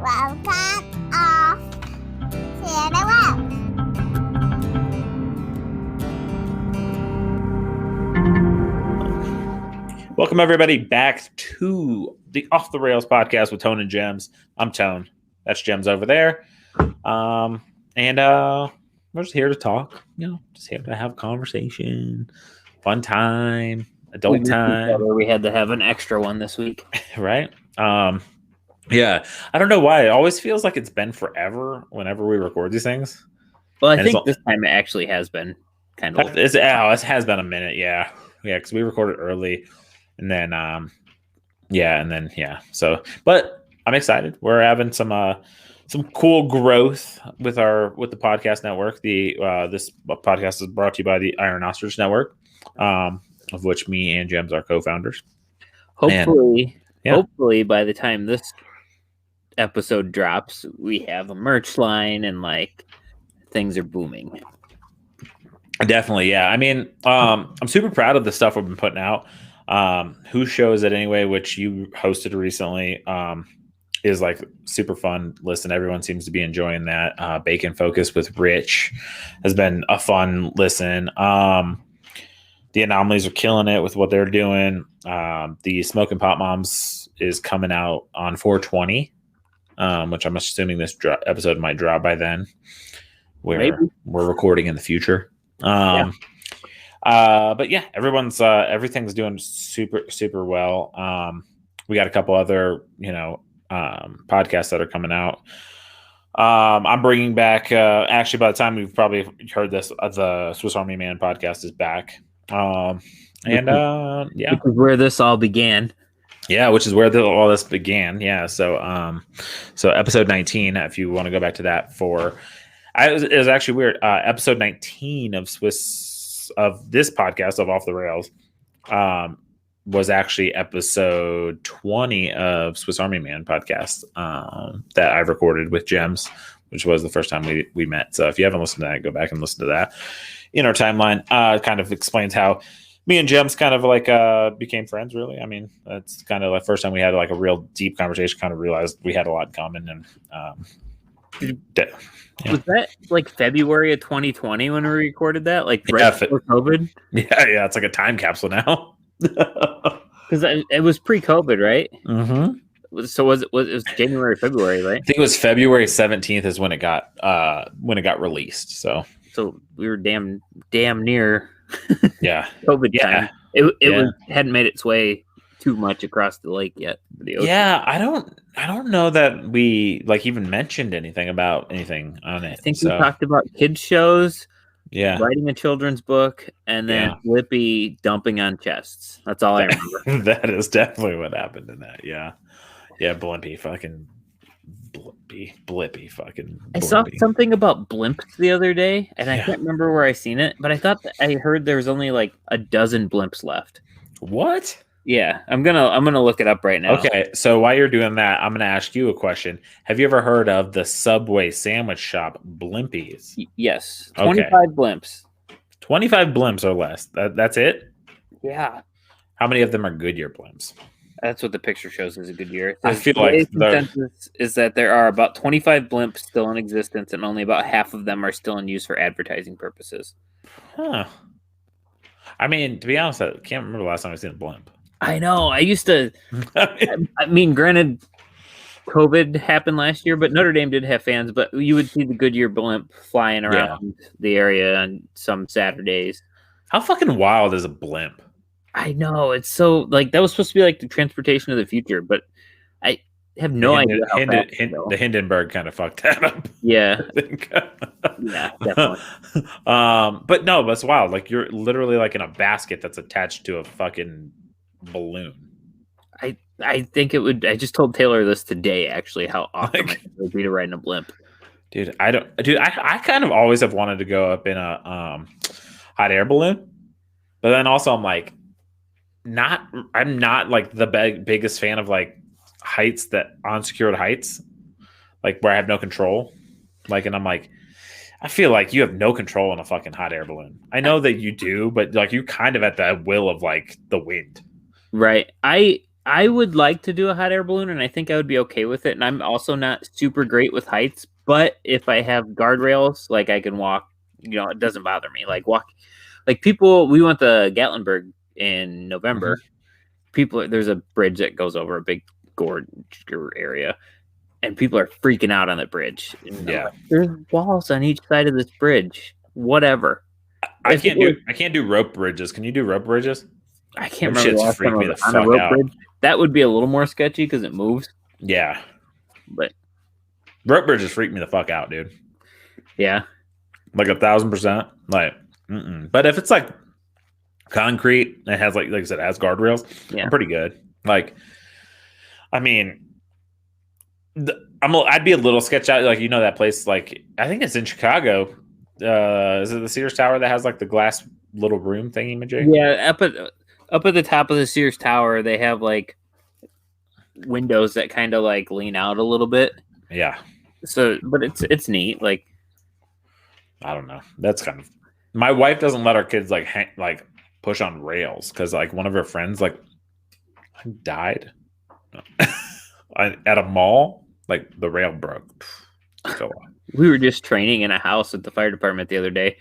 Welcome off to the web. Welcome everybody back to the Off the Rails podcast with Tone and Jems. I'm Tone. That's Jems over there. And we're just here to talk. Just here to have a conversation, fun time, adult time. We had to have an extra one this week, right? Yeah, I don't know why. It always feels like it's been forever whenever we record these things. Well, I think this time it actually has been kind of. It has been a minute. Yeah, because we recorded early. And then, So, but I'm excited. We're having some cool growth with the podcast network. This podcast is brought to you by the Iron Ostrich Network, of which me and Jems are co-founders. Hopefully by the time this episode drops, we have a merch line and things are booming. Definitely, yeah. I mean, I'm super proud of the stuff we've been putting out. Who Shows It Anyway, which you hosted recently, is super fun. Listen, everyone seems to be enjoying that. Bacon Focus with Rich has been a fun listen. The Anomalies are killing it with what they're doing. The Smoking Pot Moms is coming out on 420, which I'm assuming this episode might drop by then. We're recording in the future. But yeah, everything's doing super, super well. We got a couple other, podcasts that are coming out. I'm bringing back, actually, by the time we've probably heard this, the Swiss Army Man podcast is back. Which is where this all began. Yeah, which is where all this began. Yeah. So episode 19, if you want to go back to that it was actually weird. Episode 19 of this podcast of Off the Rails was actually episode 20 of Swiss Army Man podcast that I recorded with Jems, which was the first time we met. So if you haven't listened to that, go back and listen to that. In our timeline, kind of explains how me and Jems kind of became friends, really. I mean, that's kind of the first time we had a real deep conversation, kind of realized we had a lot in common. And was that February of 2020 when we recorded that? Before COVID? Yeah, it's like a time capsule now. Because it was pre-COVID, right? Mm-hmm. So it was January, February, right? I think it was February 17th is when it got released. So we were damn near. Yeah, COVID time. It hadn't made its way too much across the lake yet. Yeah, I don't know that we even mentioned anything about anything on it. I think we talked about kids shows, writing a children's book, and then Blippi dumping on chests. That's all I remember. That is definitely what happened in that. Yeah, Blimpy fucking. I saw something about blimps the other day, and I can't remember where I seen it, but I thought I heard there was only a dozen blimps left. What? Yeah, I'm gonna look it up right now. Okay, so while you're doing that, I'm gonna ask you a question. Have you ever heard of the Subway sandwich shop Blimpies? Yes, 25 blimps. 25 blimps or less. That's it? Yeah. How many of them are Goodyear blimps? That's what the picture shows as a Goodyear. I feel like the consensus is that there are about 25 blimps still in existence, and only about half of them are still in use for advertising purposes. Huh. I mean, to be honest, I can't remember the last time I've seen a blimp. I know. I used to. I mean, granted, COVID happened last year, but Notre Dame did have fans. But you would see the Goodyear blimp flying around the area on some Saturdays. How fucking wild is a blimp? I know. It's so that was supposed to be the transportation of the future, but I have no idea. The Hindenburg kind of fucked that up. Yeah. I think. Yeah, definitely. But no, that's wild. You're literally in a basket that's attached to a fucking balloon. I think it would. I just told Taylor this today, actually, how awesome it would be to ride in a blimp. Dude, I kind of always have wanted to go up in a hot air balloon, but then also I'm not the biggest fan of heights, that unsecured heights, where I have no control. And I'm I feel like you have no control in a fucking hot air balloon. I know that you do, but you kind of at the will of the wind. Right. I I would like to do a hot air balloon, and I think I would be okay with it. And I'm also not super great with heights, but if I have guardrails, like I can walk, it doesn't bother me. Like people, we went to Gatlinburg in November. There's a bridge that goes over a big gorge area, and people are freaking out on the bridge. And Yeah. like, there's walls on each side of this bridge. Whatever. I can't do rope bridges. Can you do rope bridges? I can't Them remember the shits last freak time I me was the on a fuck rope out. bridge. That would be a little more sketchy because it moves. Yeah. But Rope bridges freak me the fuck out, dude. yeah. Like 1,000%. Like, but if it's like concrete, it has like I said, it has guardrails. Yeah. I'm pretty good. Like, I mean, I'd be a little sketched out. Like, that place. Like, I think it's in Chicago. Is it the Sears Tower that has like the glass little room thingy majig? Yeah. Up at the top of the Sears Tower, they have like windows that kind of like lean out a little bit. Yeah. So, but it's neat. Like, I don't know. That's kind of. My wife doesn't let our kids like push on rails because like one of her friends like died at a mall. Like the rail broke. So, we were just training in a house at the fire department the other day,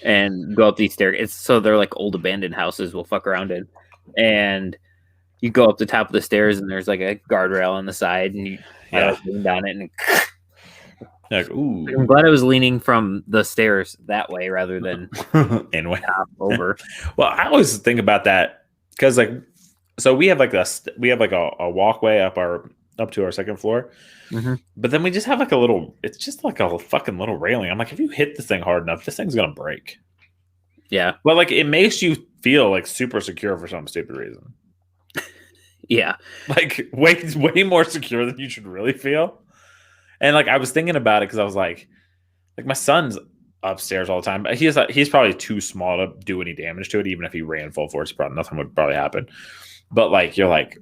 and go up these stairs. So they're like old abandoned houses we'll fuck around in, and you go up the top of the stairs, and there's like a guardrail on the side, and you lean down it, and like, ooh. I'm glad I was leaning from the stairs that way rather than anyway over. Well, I always think about that because like, so we have like a walkway up to our second floor, but then we just have like it's just like a fucking little railing. I'm like, if you hit this thing hard enough, this thing's gonna break. Yeah, but like it makes you feel like super secure for some stupid reason. Yeah, like way more secure than you should really feel. And like I was thinking about it because I was like my son's upstairs all the time, but he's probably too small to do any damage to it. Even if he ran full force, nothing would probably happen. But like you're like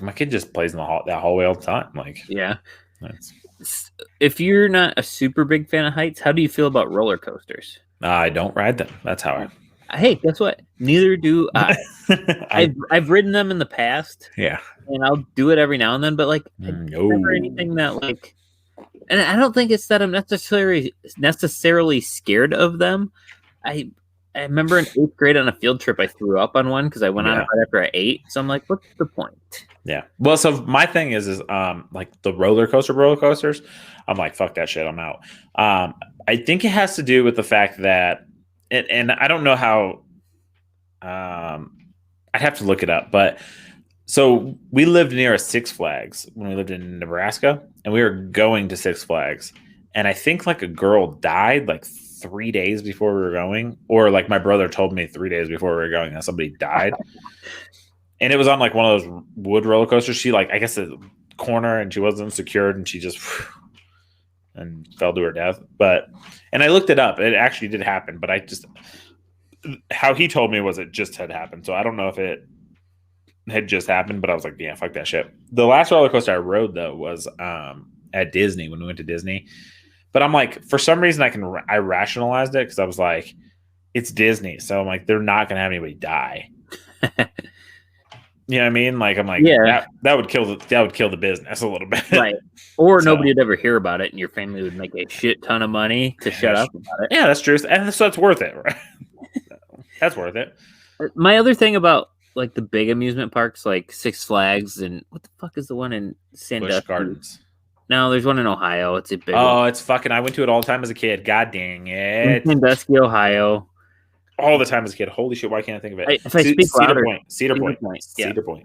my kid just plays in that hallway all the time. Like, yeah. If you're not a super big fan of heights, how do you feel about roller coasters? I don't ride them. That's how Hey, guess what? Neither do I. I've ridden them in the past. Yeah. And I'll do it every now and then, but like never anything that like, and I don't think it's that I'm necessarily scared of them. I remember in 8th grade on a field trip, I threw up on one because I went on it right after I ate. So I'm like, what's the point? Yeah. Well, so my thing is like the roller coasters. I'm like, fuck that shit. I'm out. I think it has to do with the fact that, and I don't know how. I'd have to look it up, but so we lived near a Six Flags when we lived in Nebraska, and we were going to Six Flags, and I think like a girl died like 3 days before we were going, or like my brother told me 3 days before we were going that somebody died. And it was on like one of those wood roller coasters. She like, I guess the corner, and she wasn't secured, and she just and fell to her death. And I looked it up. It actually did happen, but how he told me was it just had happened. So I don't know if it had just happened, but I was like, yeah, fuck that shit. The last roller coaster I rode though was at Disney when we went to Disney. But I'm like, for some reason I rationalized it because I was like, it's Disney, so I'm like, they're not gonna have anybody die. You know what I mean? Like I'm like, yeah, that would kill the business a little bit, right? Or nobody would ever hear about it, and your family would make a shit ton of money to shut up about it. Yeah, that's true, and so it's worth it, right? That's worth it. My other thing about like the big amusement parks, like Six Flags, and what the fuck is the one in Sandusky? Busch Gardens. No, there's one in Ohio. It's a big one. It's fucking. I went to it all the time as a kid. God dang it! In Sandusky, Ohio. All the time as a kid. Holy shit! Why can't I think of it? If I speak louder, Cedar Point. Yeah. Cedar Point.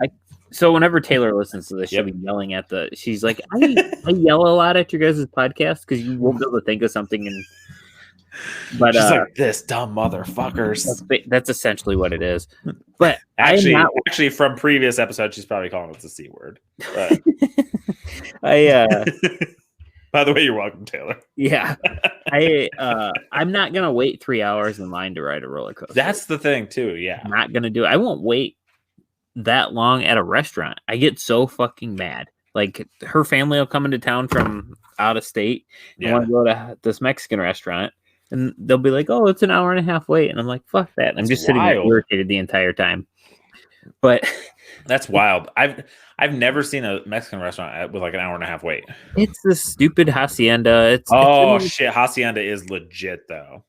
So whenever Taylor listens to this, she'll be yelling at she's like, I yell a lot at your guys' podcast because you won't be able to think of something. But she's like, this dumb motherfuckers. That's essentially what it is. But actually, from previous episodes, she's probably calling us the C word. But... By the way, you're welcome, Taylor. Yeah. I'm not gonna wait 3 hours in line to ride a roller coaster. That's the thing too. Yeah. I'm not gonna do it. I won't wait that long at a restaurant. I get so fucking mad. Like her family will come into town from out of state and want to go to this Mexican restaurant, and they'll be like, "Oh, it's an hour and a half wait," and I'm like, "Fuck that!" And I'm just sitting there irritated the entire time. But That's wild. I've never seen a Mexican restaurant with like an hour and a half wait. It's the stupid hacienda. Oh shit, Hacienda is legit though.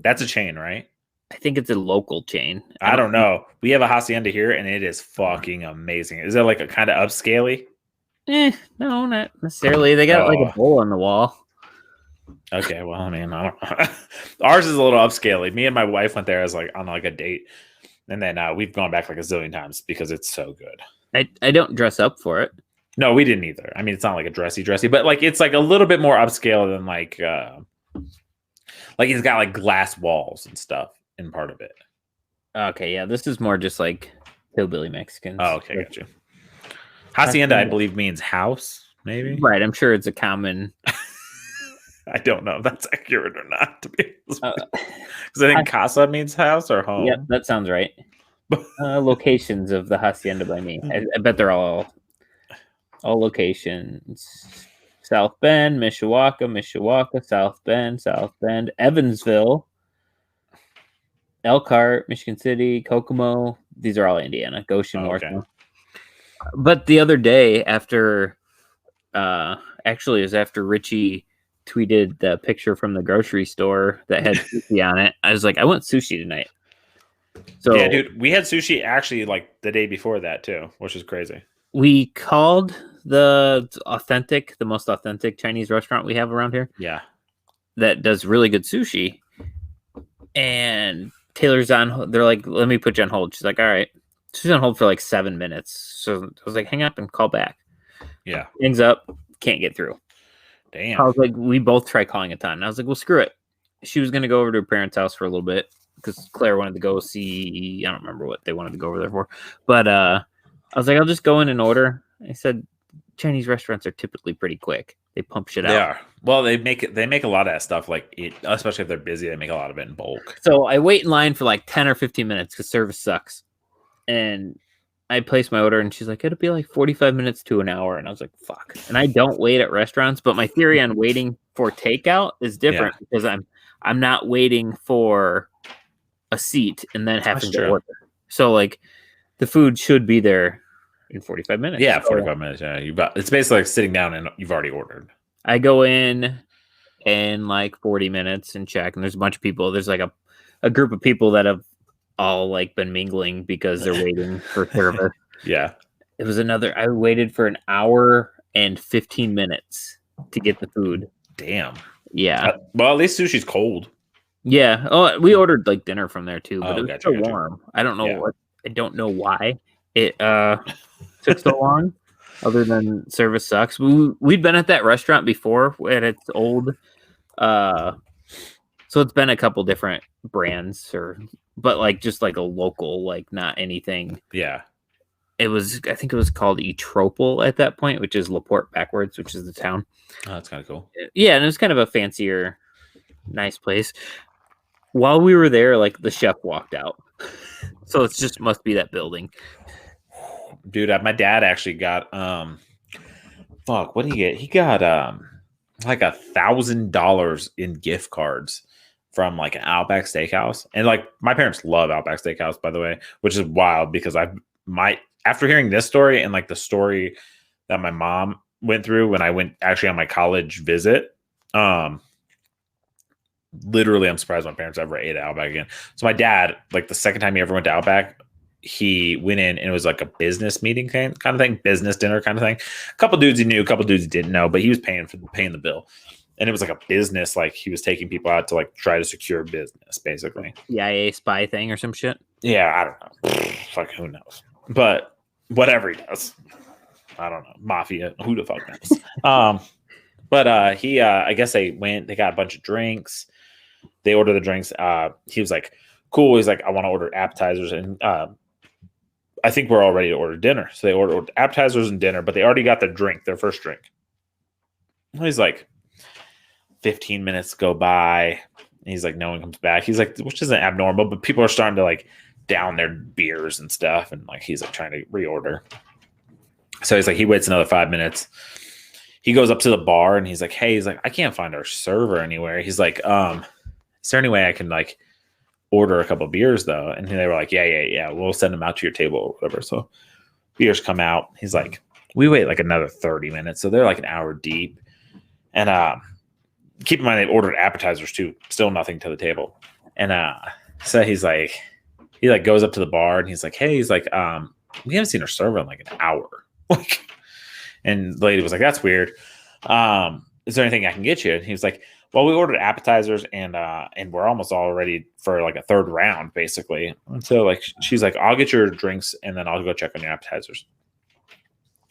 That's a chain, right? I think it's a local chain. I don't know. We have a Hacienda here, and it is fucking amazing. Is it like a kind of upscaly? No, not necessarily. They got like a bowl on the wall. Okay, well, I mean, I don't know. Ours is a little upscaly. Me and my wife went there as like on like a date, and then we've gone back like a zillion times because it's so good. I don't dress up for it. No, we didn't either. I mean, it's not like a dressy, but like it's like a little bit more upscale than like it's got like glass walls and stuff in part of it. Okay, yeah, this is more just like hillbilly Mexicans. Oh, okay, got you. Hacienda, I believe, means house, maybe. Right, I'm sure it's a common. I don't know if that's accurate or not, to be honest. Because I think casa means house or home. Yeah, that sounds right. Locations of the Hacienda by me. I bet they're all locations. South Bend, Mishawaka, South Bend, Evansville, Elkhart, Michigan City, Kokomo. These are all Indiana. Goshen, North. But the other day, after actually, it was after Richie tweeted the picture from the grocery store that had sushi on it. I was like, I want sushi tonight. So yeah, dude, we had sushi actually like the day before that too, which is crazy. We called the most authentic Chinese restaurant we have around here. Yeah, that does really good sushi. And Taylor's on. They're like, let me put you on hold. She's like, all right. She's on hold for like 7 minutes. So I was like, hang up and call back. Yeah, hangs up, can't get through. Damn. I was like, we both tried calling a ton. And I was like, well, screw it. She was going to go over to her parents' house for a little bit because Claire wanted to go see, I don't remember what they wanted to go over there for. But I was like, I'll just go in and order. I said, Chinese restaurants are typically pretty quick. They pump shit out. They are. Well, they make a lot of that stuff like it, especially if they're busy, they make a lot of it in bulk. So I wait in line for like 10 or 15 minutes because service sucks. And I placed my order and she's like, it'll be like 45 minutes to an hour. And I was like, fuck. And I don't wait at restaurants, but my theory on waiting for takeout is different because I'm not waiting for a seat and then having to order. So like the food should be there in 45 minutes. Yeah, 45 minutes. Yeah, it's basically like sitting down and you've already ordered. I go in like 40 minutes and check, and there's a bunch of people. There's like a group of people that have all like been mingling because they're waiting for service. Yeah. It was I waited for an hour and 15 minutes to get the food. Damn. Yeah. Well, at least sushi's cold. Yeah. Oh, we ordered like dinner from there too, but it was gotcha, so warm. I don't know I don't know why it took so long. Other than service sucks. We'd been at that restaurant before at its old so it's been a couple different brands but like just like a local, like not anything. Yeah. I think it was called Etropal at that point, which is Laporte backwards, which is the town. Oh, that's kind of cool. Yeah, and it was kind of a fancier, nice place. While we were there, like the chef walked out. So it just must be that building. Dude, my dad actually got what did he get? He got like $1,000 in gift cards from like an Outback Steakhouse. And like my parents love Outback Steakhouse, by the way, which is wild because after hearing this story and like the story that my mom went through when I went actually on my college visit, literally I'm surprised my parents ever ate at Outback again. So my dad, like the second time he ever went to Outback, he went in and it was like a business meeting kind of thing, business dinner kind of thing. A couple dudes he knew, a couple dudes he didn't know, but he was paying the bill. And it was like a business, like he was taking people out to like try to secure business, basically. CIA spy thing or some shit. Yeah, I don't know. Fuck, who knows? But whatever he does, I don't know. Mafia, who the fuck knows? But he, I guess they got a bunch of drinks. They ordered the drinks. He was like, cool. He's like, I want to order appetizers and I think we're all ready to order dinner. So they ordered appetizers and dinner, but they already got their first drink. He's like, 15 minutes go by. And he's like, no one comes back. He's like, which isn't abnormal, but people are starting to like down their beers and stuff. And like, he's like trying to reorder. So he's like, he waits another 5 minutes. He goes up to the bar and he's like, hey, I can't find our server anywhere. He's like, is there any way I can like order a couple beers though? And they were like, yeah, we'll send them out to your table or whatever. So beers come out. He's like, we wait like another 30 minutes. So they're like an hour deep. And keep in mind, they ordered appetizers too. Still nothing to the table. And so he goes up to the bar and he's like, hey, he's like, we haven't seen our server in like an hour. And the lady was like, that's weird. Is there anything I can get you? And he was like, well, we ordered appetizers and we're almost all ready for like a third round, basically. And so like she's like, I'll get your drinks and then I'll go check on your appetizers.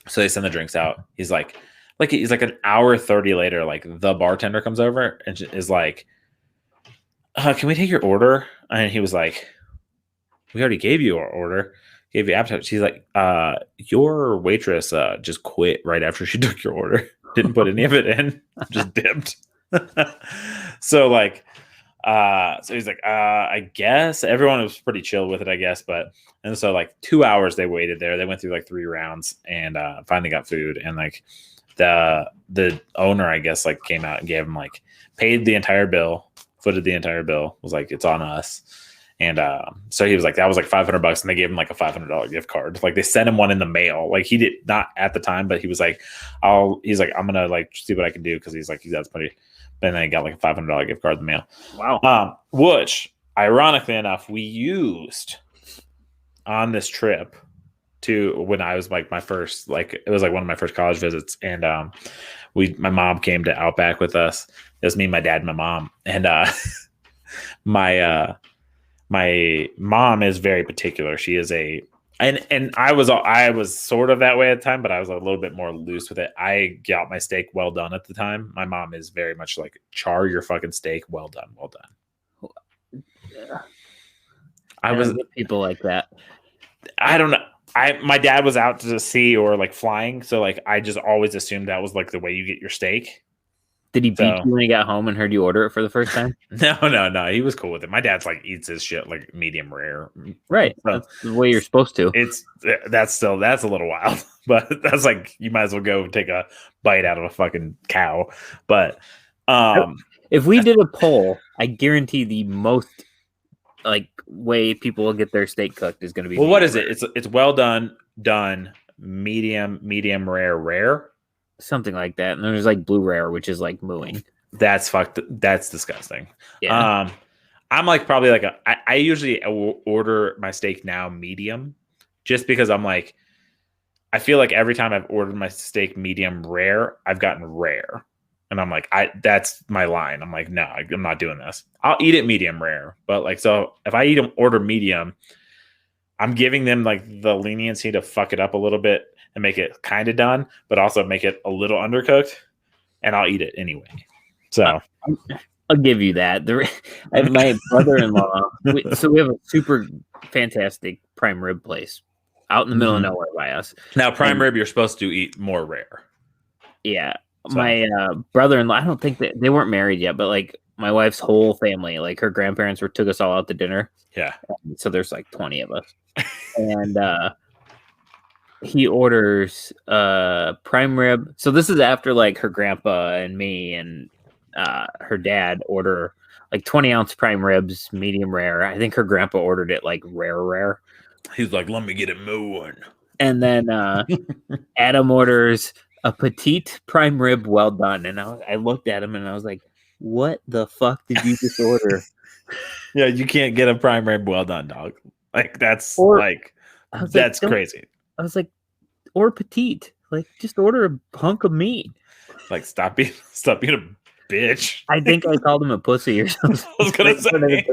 So they send the drinks out. He's like an hour 30 later, like the bartender comes over and is like, can we take your order? And he was like, we already gave you our order, gave you appetizers. She's like, your waitress just quit right after she took your order. Didn't put any of it in, just dipped. So like, so he's like, I guess everyone was pretty chill with it, I guess. And so like 2 hours they waited there. They went through like 3 rounds and finally got food. And like the owner, I guess, like came out and gave him like paid the entire bill, footed the entire bill, was like, it's on us. And so he was like, that was like $500, and they gave him like a $500 gift card. Like they sent him one in the mail. Like he did not at the time, but he was like, I'm gonna like see what I can do because he's like, that's pretty. And then he got like a $500 gift card in the mail. Wow. Which ironically enough, we used on this trip to when I was like my first, like it was like one of my first college visits, and my mom came to Outback with us. It was me, my dad, and my mom, and my mom is very particular. She is and I was sort of that way at the time, but I was a little bit more loose with it. I got my steak well done at the time. My mom is very much like, char your fucking steak, well done. Yeah. I was people like that. I don't know. My dad was out to sea or like flying, so like I just always assumed that was like the way you get your steak. Did he beat you when he got home and heard you order it for the first time? No. He was cool with it. My dad's like eats his shit like medium rare. Right. So that's the way you're supposed to. That's a little wild, but that's like you might as well go take a bite out of a fucking cow. But if we did a poll, I guarantee the most like way people will get their steak cooked is going to be. Well, what is it? It's well done, medium rare. Something like that. And then there's like blue rare, which is like mooing. That's fucked. That's disgusting. Yeah. I'm like probably like I usually order my steak now medium, just because I'm like, I feel like every time I've ordered my steak medium rare, I've gotten rare, and I'm like, that's my line. I'm like, no, I'm not doing this. I'll eat it medium rare, but like, so if I order medium, I'm giving them like the leniency to fuck it up a little bit and make it kind of done, but also make it a little undercooked, and I'll eat it anyway. So I'll give you that. My brother-in-law, so we have a super fantastic prime rib place out in the middle of nowhere by us. Now, prime rib, you're supposed to eat more rare. Yeah. So. My brother-in-law, I don't think they weren't married yet, but like my wife's whole family, like her grandparents took us all out to dinner. Yeah. So there's like 20 of us. And he orders prime rib. So this is after like her grandpa and me and her dad order like 20-ounce prime ribs, medium rare. I think her grandpa ordered it like rare. He's like, let me get it moving. And then Adam orders a petite prime rib well done. And I looked at him and I was like, what the fuck did you just order? Yeah, you can't get a prime rib well done, dog. Like that's that's crazy. I was like, or petite. Like just order a hunk of meat. Like stop being a bitch. I think I called him a pussy or something. I was gonna say.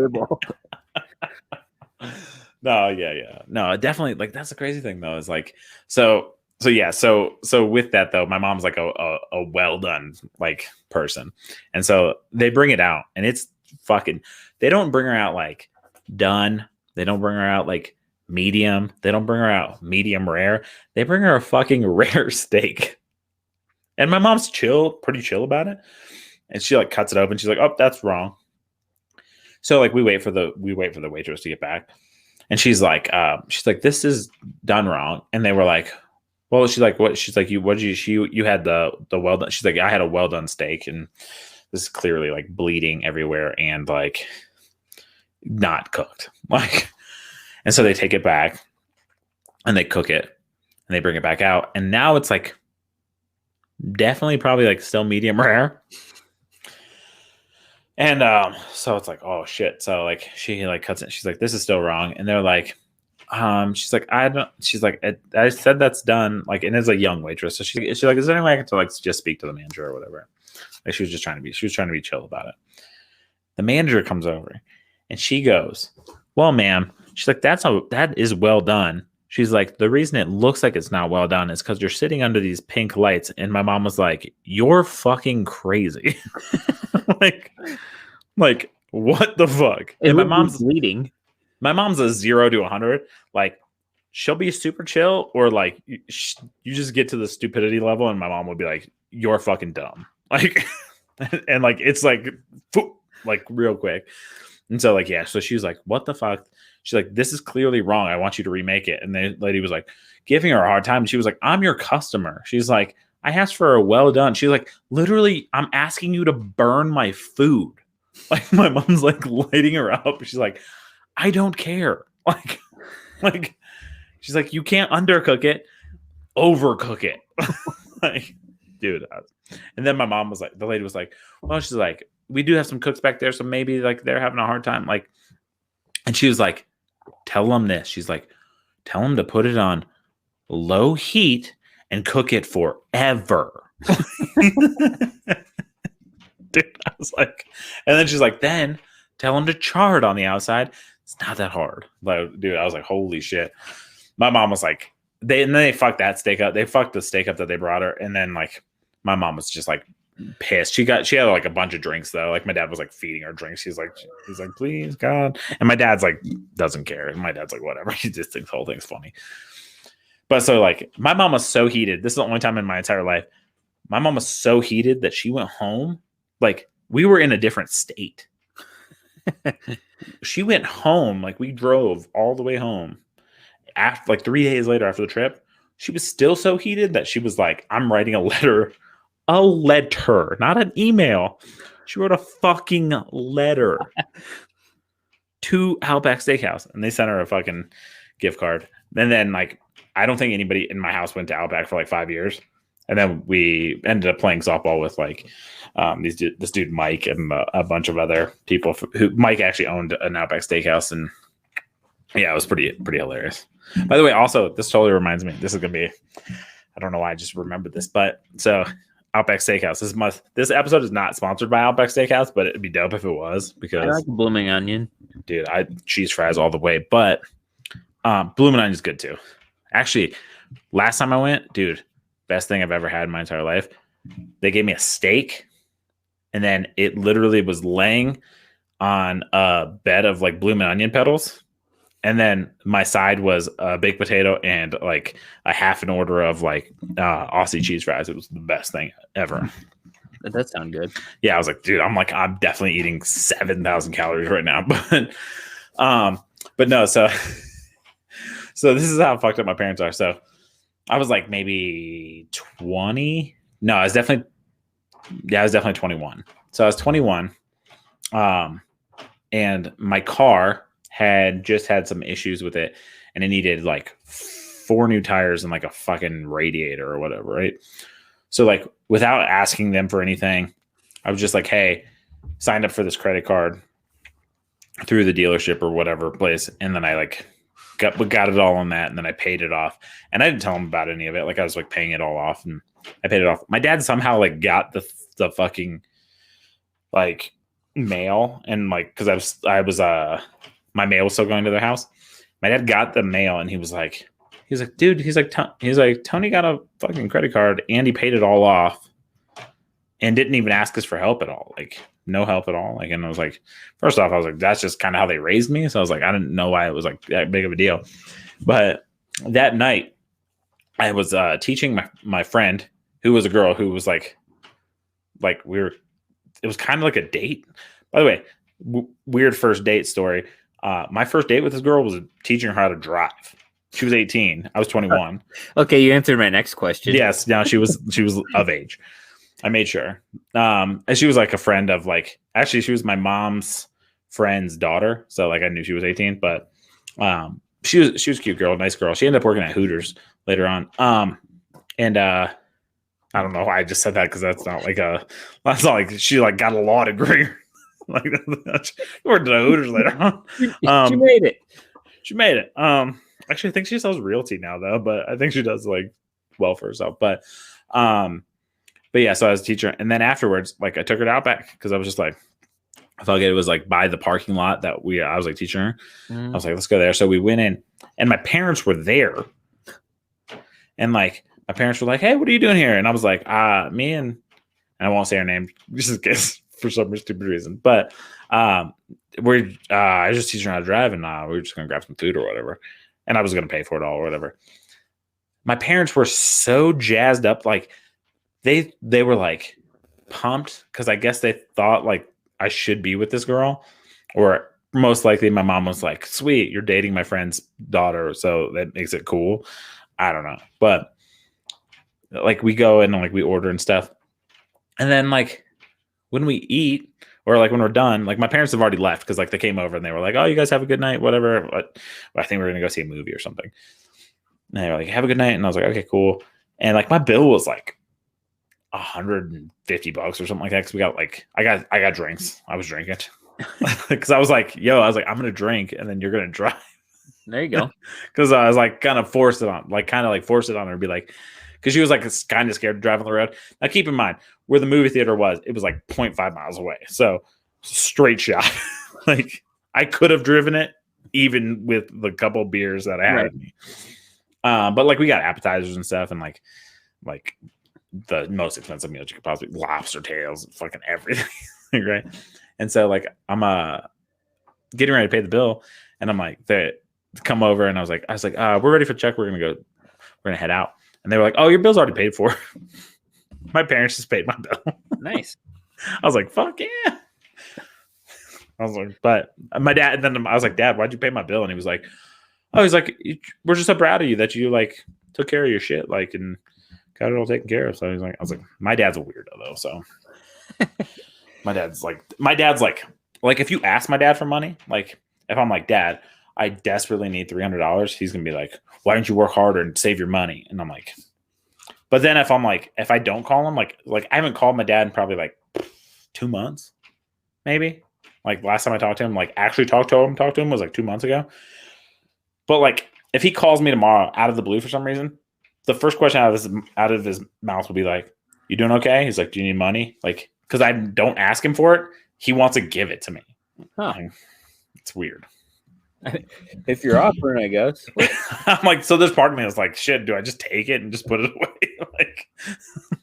No, yeah. No, definitely like that's the crazy thing though, is like so with that though, my mom's like a well done like person. And so they bring it out and it's fucking, they don't bring her out like done. They don't bring her out like medium. They don't bring her out medium rare. They bring her a fucking rare steak. And my mom's pretty chill about it. And she like cuts it open. She's like, oh, that's wrong. So like we wait for the waitress to get back. And she's like, this is done wrong. And they were like, well, she's like, what? She's like, you had the well done. She's like, I had a well done steak, and this is clearly like bleeding everywhere and like not cooked. Like, and so they take it back and they cook it. and they bring it back out, and now it's like definitely probably like still medium rare. And so it's like, oh shit. So like she like cuts it. She's like, this is still wrong. And they're like, she's like, she's like, I said that's done. Like, and it's a young waitress. So she's like, is there any way I can to like just speak to the manager or whatever? Like she was trying to be chill about it. The manager comes over and she goes, well, ma'am, she's like, that is well done. She's like, the reason it looks like it's not well done is because you're sitting under these pink lights. And my mom was like, you're fucking crazy. like what the fuck? And my mom's bleeding. My mom's a 0 to 100. Like she'll be super chill, or like you just get to the stupidity level, and my mom would be like, "You're fucking dumb." Like, and like it's like real quick. And so like yeah, so she was like, "What the fuck?" She's like, "This is clearly wrong. I want you to remake it." And the lady was like giving her a hard time. She was like, "I'm your customer." She's like, I asked for a well done. She's like, literally, I'm asking you to burn my food. Like my mom's like lighting her up. She's like, I don't care. Like she's like, you can't undercook it, overcook it. Like, dude. And then my mom was like, the lady was like, well, she's like, we do have some cooks back there, so maybe like they're having a hard time. Like, and she was like, tell them this. She's like, tell them to put it on low heat and cook it forever. Dude, I was like, and then she's like, then tell them to char it on the outside. It's not that hard. Like, dude, I was like, holy shit. My mom was like, they fucked that steak up. They fucked the steak up that they brought her. And then like my mom was just like pissed. She had like a bunch of drinks though. Like my dad was like feeding her drinks. He's like, please God. And my dad's like, doesn't care. And my dad's like, whatever. He just thinks the whole thing's funny. But so like my mom was so heated. This is the only time in my entire life. My mom was so heated that she went home. Like we were in a different state. She went home. Like we drove all the way home. After like 3 days later after the trip, she was still so heated that she was like, I'm writing a letter, not an email. She wrote a fucking letter to Outback Steakhouse, and they sent her a fucking gift card. And then like, I don't think anybody in my house went to Outback for like 5 years. And then we ended up playing softball with like this dude Mike and a bunch of other people who Mike actually owned an Outback Steakhouse, and yeah, it was pretty hilarious. By the way, also this totally reminds me. This is gonna be, I don't know why I just remembered this, but so Outback Steakhouse. This episode is not sponsored by Outback Steakhouse, but it'd be dope if it was, because I like blooming onion, dude. I cheese fries all the way, but blooming onion is good too. Actually, last time I went, dude, best thing I've ever had in my entire life. They gave me a steak, and then it literally was laying on a bed of like blooming onion petals. And then my side was a baked potato and like a half an order of like Aussie cheese fries. It was the best thing ever. That does sound good. Yeah, I was like, dude, I'm definitely eating 7,000 calories right now. But no, so this is how fucked up my parents are. So I was like maybe 20. No, I was definitely 21. So I was 21. And my car had just had some issues with it, and it needed like 4 new tires and like a fucking radiator or whatever, right? So like without asking them for anything, I was just like, hey, signed up for this credit card through the dealership or whatever place, and then I like got it all on that, and then I paid it off. And I didn't tell them about any of it. Like I was like paying it all off, and I paid it off. My dad somehow like got the fucking like mail, and like because I was my mail was still going to their house. My dad got the mail, and he was like, dude, he's like, Tony got a fucking credit card, and he paid it all off, and didn't even ask us for help at all. Like no help at all. Like, and I was like, first off, I was like, that's just kind of how they raised me. So I was like, I didn't know why it was like that big of a deal. But that night, I was teaching my friend, who was a girl, who was like it was kind of like a date. By the way, weird first date story. My first date with this girl was teaching her how to drive. She was 18. I was 21. Okay, you answered my next question. Yes. Now she was of age. I made sure. And she was like a friend of like, actually she was my mom's friend's daughter. So like I knew she was 18, but she was a cute girl, nice girl. She ended up working at Hooters later on. And I don't know why I just said that because that's not like she like got a law degree. Like she worked at Hooters later on. She made it. She made it. Actually, I think she sells realty now though, but I think she does like well for herself. But yeah, so I was a teacher, and then afterwards, like I took her to Outback because I was just like, I felt like it was like by the parking lot that I was like teaching her. I was like, let's go there. So we went in, and my parents were there, and like my parents were like, hey, what are you doing here? And I was like, me and I won't say her name just in case for some stupid reason, but I was just teaching her how to drive, and we were just gonna grab some food or whatever, and I was gonna pay for it all or whatever. My parents were so jazzed up, like they were like pumped because I guess they thought like I should be with this girl, or most likely my mom was like, sweet, you're dating my friend's daughter, so that makes it cool. I don't know, but like we go in and like we order and stuff, and then like when we eat or like when we're done, like my parents have already left because like they came over and they were like, oh, you guys have a good night, whatever. But I think we're gonna go see a movie or something. And they were like, have a good night, and I was like, okay, cool. And like my bill was like $150 or something like that because we got like I got drinks. I was drinking because I was like, I'm gonna drink and then you're gonna drive. There you go. Because I was like kind of forced it on her, be like, because she was like kind of scared to drive on the road. Now keep in mind where the movie theater was, it was like 0.5 miles away, so straight shot. Like I could have driven it even with the couple beers that I had with me. But like we got appetizers and stuff, and like the most expensive meals you could possibly, lobster tails, fucking everything. Right. And so like I'm getting ready to pay the bill, and I'm like, they come over, and I was like, we're ready for the check, we're gonna head out. And they were like, oh, your bill's already paid for. My parents just paid my bill. Nice. I was like, fuck yeah. I was like, but my dad, and then I was like, Dad, why'd you pay my bill? And he was like, we're just so proud of you that you like took care of your shit, like, and got it all taken care of. So I was like, my dad's a weirdo though. So my dad's like, if you ask my dad for money, like if I'm like, Dad, I desperately need $300, he's gonna be like, why don't you work harder and save your money? And I'm like, but then if I don't call him, like I haven't called my dad in probably like 2 months, maybe. Like last time I talked to him, like actually talked to him was like 2 months ago. But like if he calls me tomorrow out of the blue for some reason, the first question out of his mouth will be like, you doing okay? He's like, do you need money? Like, because I don't ask him for it, he wants to give it to me. Huh. It's weird. If you're offering, I guess. I'm like, so there's part of me that's like, shit, do I just take it and just put it away?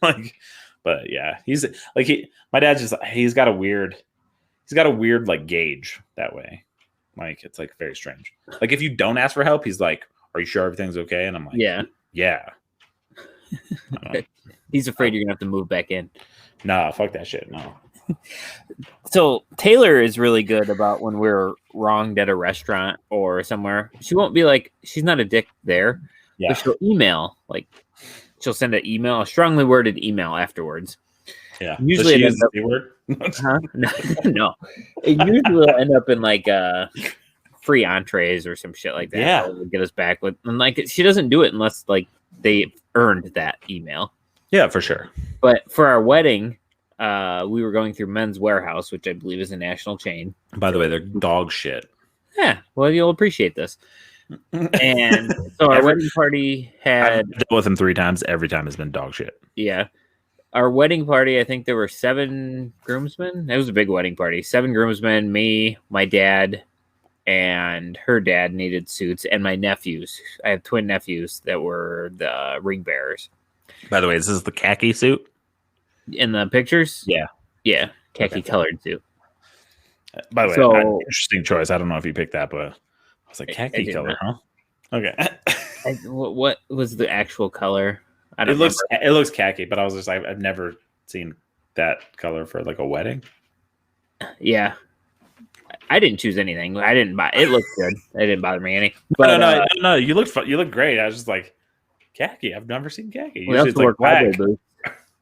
like, but yeah, he's like, my dad's just, he's got a weird like gauge that way. Like, it's like very strange. Like if you don't ask for help, he's like, are you sure everything's okay? And I'm like, yeah. He's afraid you're gonna have to move back in. Nah, fuck that shit. No. So Taylor is really good about when we're wronged at a restaurant or somewhere. She won't be like, she's not a dick there. Yeah. But she'll email, like she'll send an email, a strongly worded email afterwards. Yeah. Usually it ends up the word. huh? No. It usually will end up in like free entrees or some shit like that. Yeah. That will get us back with, and like she doesn't do it unless like they earned that email. Yeah, for sure. But for our wedding, we were going through Men's Warehouse, which I believe is a national chain. By the way, they're dog shit. Yeah, well, you'll appreciate this. And so our wedding party had... I've dealt with them 3 times. Every time has been dog shit. Yeah. Our wedding party, I think there were 7 groomsmen. It was a big wedding party. 7 groomsmen, me, my dad, and her dad needed suits, and my nephews. I have twin nephews that were the ring bearers. By the way, this is the khaki suit? In the pictures? Yeah. Yeah, khaki colored suit. By the way, So, interesting choice. I don't know if you picked that, but I was like, khaki color, huh? Okay. What was the actual color? I It don't looks remember. it looks khaki, but I was just like, I've never seen that color for like a wedding. Yeah. I didn't choose anything. I didn't buy it. Looked good. It didn't bother me any. But No. You look great. I was just like, khaki. I've never seen khaki. we Usually also it's like wore cowboy black. boots.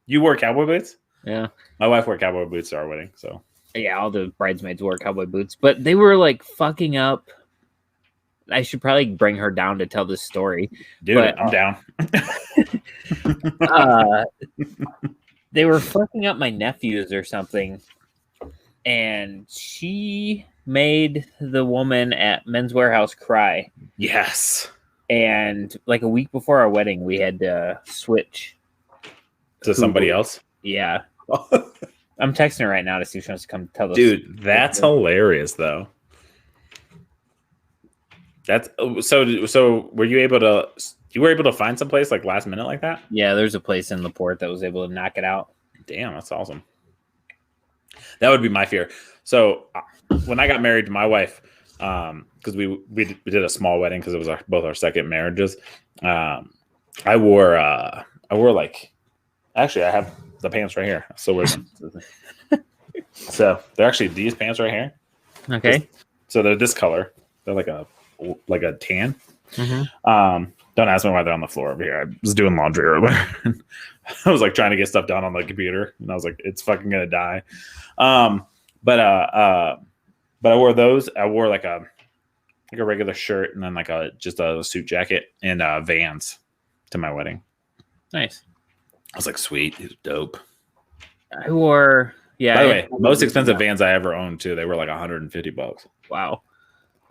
You wore cowboy boots? Yeah. My wife wore cowboy boots to our wedding. So Yeah, all the bridesmaids wore cowboy boots, but they were like fucking up I should probably bring her down to tell this story. Dude, But, I'm down. They were fucking up my nephews or something, and she made the woman at Men's Warehouse cry. Yes. And like a week before our wedding, we had to switch To somebody else? Yeah. I'm texting her right now to see if she wants to come tell us. Dude, that's hilarious, though. That's so. Were you able to? You were able to find some place like last minute like that? Yeah, there's a place in LaPorte that was able to knock it out. Damn, that's awesome. That would be my fear. So when I got married to my wife, because we did a small wedding because it was both our second marriages. I wore like, actually I have the pants right here. So wear them. So they're actually these pants right here. Okay. So they're this color. They're like a tan. Mm-hmm. Don't ask me why they're on the floor over here. I was doing laundry earlier. I was like trying to get stuff done on the computer, and I was like, it's fucking gonna die. But I wore those. I wore like a regular shirt and then like just a suit jacket and Vans to my wedding. Nice. I was like, sweet, it's dope. I wore, yeah. By the way, most expensive Vans I ever owned too. They were like $150. Wow.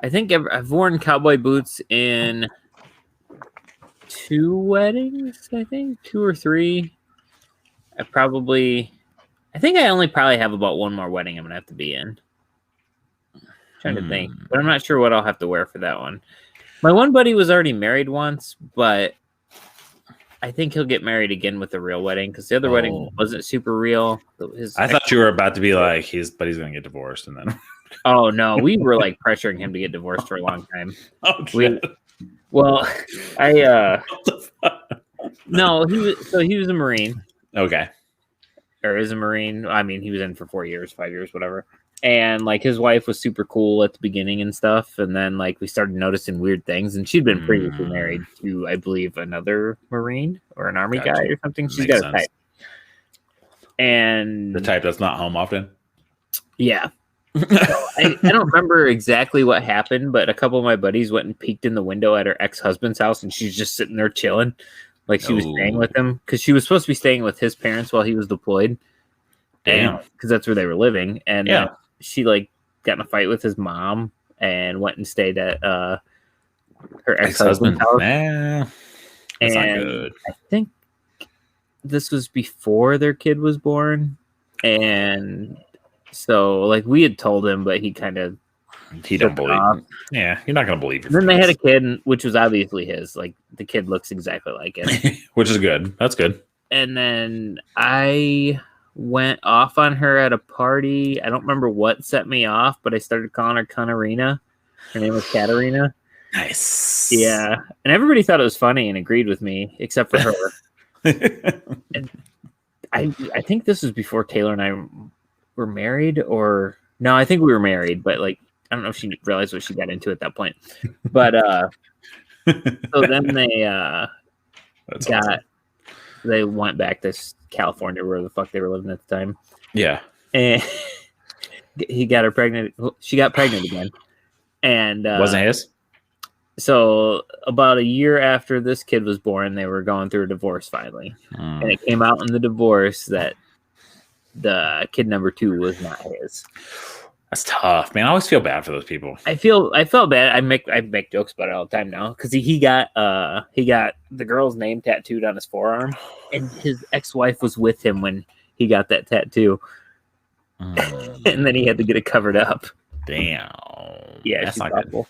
I think I've worn cowboy boots in 2 weddings. I think 2 or 3. I think I only probably have about 1 more wedding I'm gonna have to be in. Trying to think, but I'm not sure what I'll have to wear for that one. My one buddy was already married once, but I think he'll get married again with a real wedding because the other wedding wasn't super real. I thought you were about to be like, he's gonna get divorced and then. Oh no, we were like pressuring him to get divorced for a long time. Oh shit. No, he was a Marine. Okay. Or is a Marine. I mean, he was in for 4 years, 5 years, whatever. And like his wife was super cool at the beginning and stuff. And then like we started noticing weird things. And she'd been previously married to, I believe, another Marine or an Army guy or something. She's got a type. And the type that's not home often. Yeah. I don't remember exactly what happened, but a couple of my buddies went and peeked in the window at her ex-husband's house, and she's just sitting there chilling, like she was staying with him because she was supposed to be staying with his parents while he was deployed. Damn, because that's where they were living, and she like got in a fight with his mom and went and stayed at her ex-husband's house. That's not good. I think this was before their kid was born, and so like we had told him, but he don't believe. Yeah, you're not gonna believe it. Then they had a kid, which was obviously his. Like the kid looks exactly like it, which is good. That's good. And then I went off on her at a party. I don't remember what set me off, but I started calling her Katarina. Her name was Katarina. Nice. Yeah, and everybody thought it was funny and agreed with me, except for her. And I think this was before Taylor and I were married, or no, I think we were married, but like I don't know if she realized what she got into at that point. But so then they went back to California, where the fuck they were living at the time. Yeah. And he got her pregnant. She got pregnant again. And wasn't his? So about a year after this kid was born, they were going through a divorce finally. And it came out in the divorce that the kid number 2 was not his. That's tough, man. I always feel bad for those people. I felt bad. I make jokes about it all the time now because he got the girl's name tattooed on his forearm, and his ex-wife was with him when he got that tattoo, and then he had to get it covered up. Damn. Yeah, that's not good.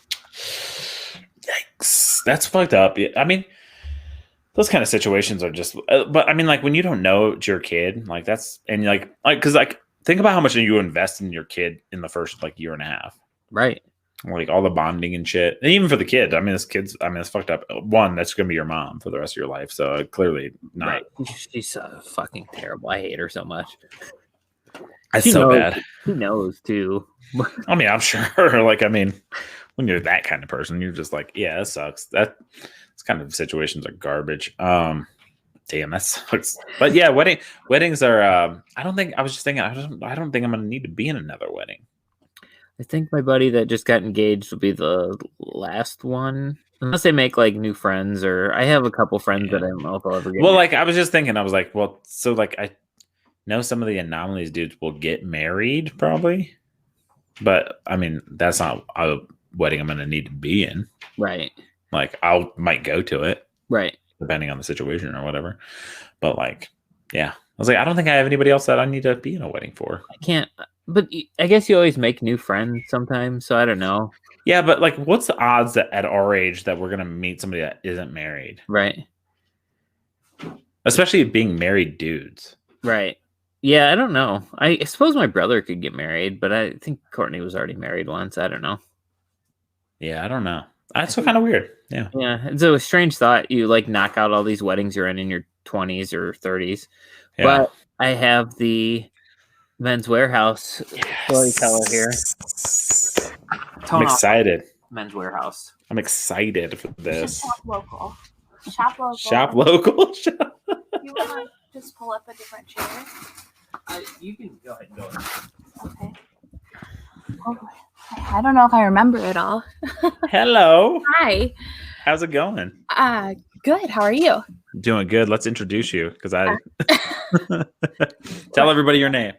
Yikes. That's fucked up. I mean, those kind of situations are just. But I mean, like when you don't know it's your kid, like that's like because like. Think about how much you invest in your kid in the first like year and a half. Right. Like all the bonding and shit. And even for the kid. I mean, it's fucked up. One, that's going to be your mom for the rest of your life. So clearly not. Right. She's fucking terrible. I hate her so much. That's so bad. He knows too. I mean, I'm sure. Like, I mean, when you're that kind of person, you're just like, yeah, that sucks. This kind of situations are garbage. Damn, that sucks. But yeah, weddings are. I don't think I'm gonna need to be in another wedding. I think my buddy that just got engaged will be the last one. Unless they make like new friends, or I have a couple friends that I don't know if I'll ever get. Well, married. like I was just thinking, I was like, well, so like I know some of the anomalies dudes will get married probably, but I mean that's not a wedding I'm gonna need to be in. Right. Like might go to it, Right. depending on the situation or whatever. But like, yeah, I was like, I don't think I have anybody else that I need to be in a wedding for. I can't. But I guess you always make new friends sometimes, so I don't know. Yeah, but like, what's the odds that at our age that we're gonna meet somebody that isn't married? Right. Especially being married dudes. Right. Yeah, I don't know. I suppose my brother could get married, but I think Courtney was already married once. I don't know. Yeah, I don't know. That's so kind of weird. Yeah. Yeah, it's a strange thought. You like knock out all these weddings you're in your 20s or 30s. Yeah. But I have the Men's Warehouse storyteller here. I'm excited. Men's Warehouse. I'm excited for this. Shop local. Shop local. Shop local. You want to just pull up a different chair? You can go ahead and go. Okay. Oh, I don't know if I remember it all. Hello. Hi. How's it going? Good. How are you? Doing good. Let's introduce you because I tell everybody your name.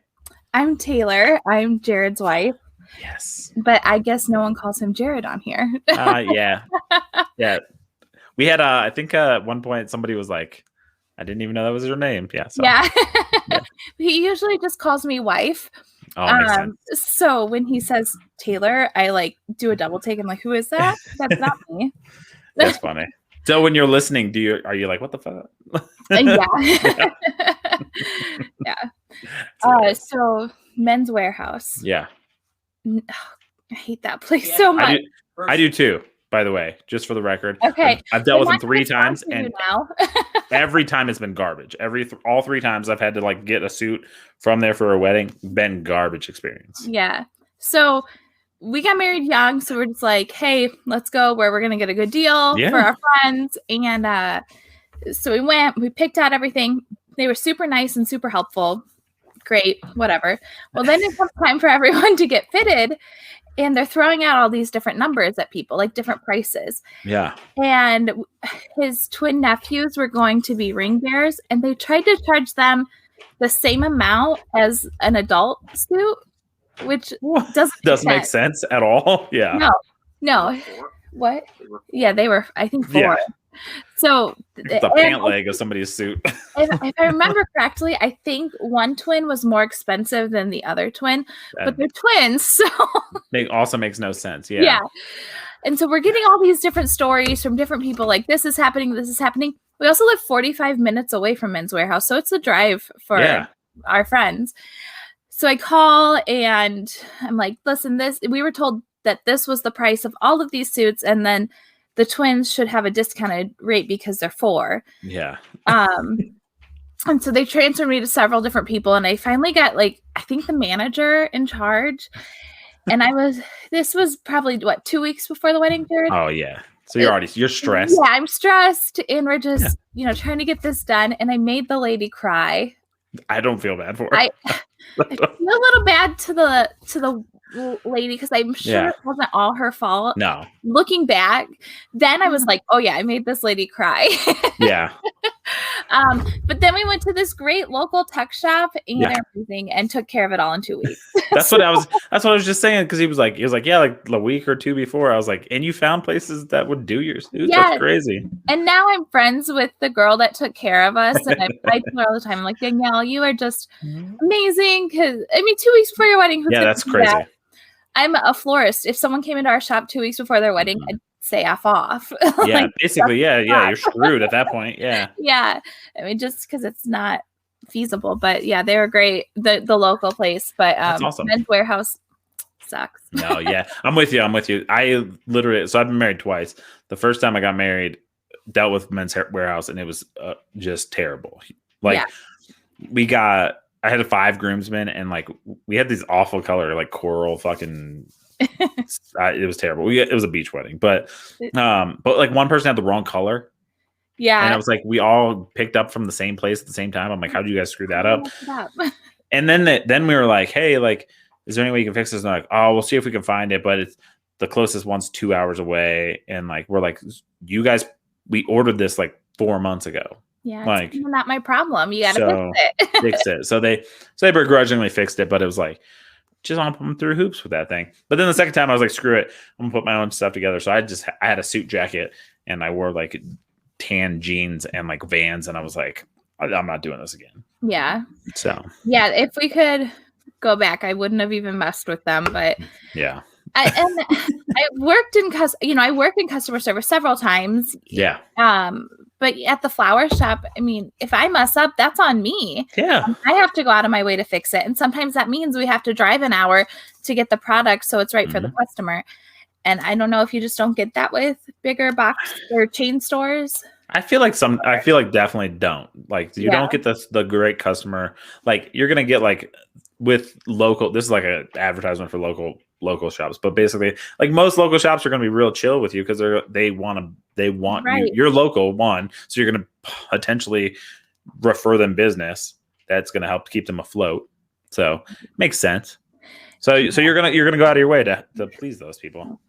I'm Taylor. I'm Jared's wife, Yes. but I guess no one calls him Jared on here. Yeah. Yeah. We had I think at one point somebody was like, I didn't even know that was your name. Yeah. So. Yeah. Yeah. He usually just calls me wife. Oh, makes sense. So when he says Taylor, I like do a double take. I'm like, who is that? That's not me. That's funny. So when you're listening, are you like, what the fuck? Yeah. Yeah. So Men's Warehouse. Yeah. I hate that place so much. I do too, by the way, just for the record. Okay. I've dealt with I'm them 3 not gonna times sponsor you and now. every time it's been garbage. All 3 times I've had to like get a suit from there for a wedding, been garbage experience. Yeah. So we got married young, so we're just like, hey, let's go where we're gonna get a good deal for our friends. And so we went, we picked out everything. They were super nice and super helpful. Great, whatever. Well, then it comes time for everyone to get fitted, and they're throwing out all these different numbers at people, like different prices. Yeah. And his twin nephews were going to be ring bearers, and they tried to charge them the same amount as an adult suit, which doesn't make sense at all. Yeah. No. What? Yeah, they were, I think, 4. Yeah. So the pant leg of somebody's suit. if I remember correctly, I think one twin was more expensive than the other twin, but they're twins, so it also makes no sense. Yeah. Yeah. And so we're getting all these different stories from different people, like this is happening, this is happening. We also live 45 minutes away from Men's Warehouse, so it's a drive for our friends. So I call and I'm like, listen, we were told that this was the price of all of these suits, and then the twins should have a discounted rate because they're 4. Yeah. And so they transferred me to several different people, and I finally got like, I think the manager in charge. And this was probably 2 weeks before the wedding, Jared? Oh yeah. So you're stressed. Yeah, I'm stressed, and we're just, trying to get this done. And I made the lady cry. I don't feel bad for her. I feel a little bad to the lady because I'm sure it wasn't all her fault. No. Looking back, then I was like, oh yeah, I made this lady cry. Yeah. But then we went to this great local tech shop and everything and took care of it all in 2 weeks. That's what I was just saying, because he was like, yeah, like a week or 2 before. I was like, and you found places that would do your suits? Yes. That's crazy. And now I'm friends with the girl that took care of us, and I tell her all the time, I'm like, Danielle, you are just amazing. Because 2 weeks before your wedding, that's crazy. That? I'm a florist. If someone came into our shop 2 weeks before their wedding, I'd say F off. Yeah, like, basically, you're screwed at that point. Yeah. Yeah. Just because it's not feasible. But yeah, they were great. The local place. But that's awesome. Men's Warehouse sucks. No, yeah. I'm with you. I literally, so I've been married twice. The first time I got married, dealt with Men's Warehouse, and it was just terrible. Like I had 5 groomsmen, and like we had these awful color, like coral fucking. It was terrible. It was a beach wedding, but like one person had the wrong color. Yeah, and I was like, we all picked up from the same place at the same time. I'm like, how did you guys screw that up? And then we were like, hey, like, is there any way you can fix this? And they're like, oh, we'll see if we can find it, but it's the closest one's 2 hours away. And like, we're like, you guys, we ordered this like 4 months ago. Yeah, like, it's not my problem. You gotta fix it. So they begrudgingly fixed it, but it was like, just want to put them through hoops with that thing. But then the second time I was like, screw it, I'm gonna put my own stuff together. So I had a suit jacket and I wore like tan jeans and like Vans, and I was like, I'm not doing this again. Yeah. So yeah, if we could go back, I wouldn't have even messed with them. But yeah, I worked in I worked in customer service several times. Yeah. But at the flower shop, I mean, if I mess up, that's on me. Yeah. I have to go out of my way to fix it. And sometimes that means we have to drive an hour to get the product so it's right for the customer. And I don't know if you just don't get that with bigger box or chain stores. I feel like definitely don't. Like you don't get the great customer. Like you're going to get like with local, this is like an advertisement for local shops, but basically like most local shops are going to be real chill with you because they want you, you're local one, so you're going to potentially refer them business that's going to help keep them afloat. So makes sense. So you're gonna go out of your way to please those people.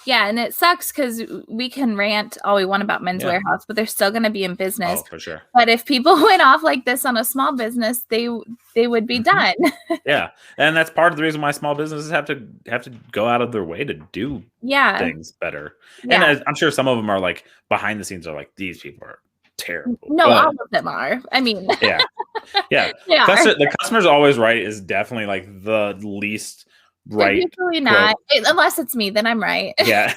Yeah, and it sucks because we can rant all we want about Men's Warehouse, but they're still going to be in business. Oh, for sure. But if people went off like this on a small business, they would be done. Yeah, and that's part of the reason why small businesses have to go out of their way to do things better. Yeah. And I'm sure some of them are like behind the scenes are like, these people are terrible. No, all of them are. I mean, yeah. The customer's always right is definitely like the least right. Usually not, unless it's me, then I'm right. Yeah.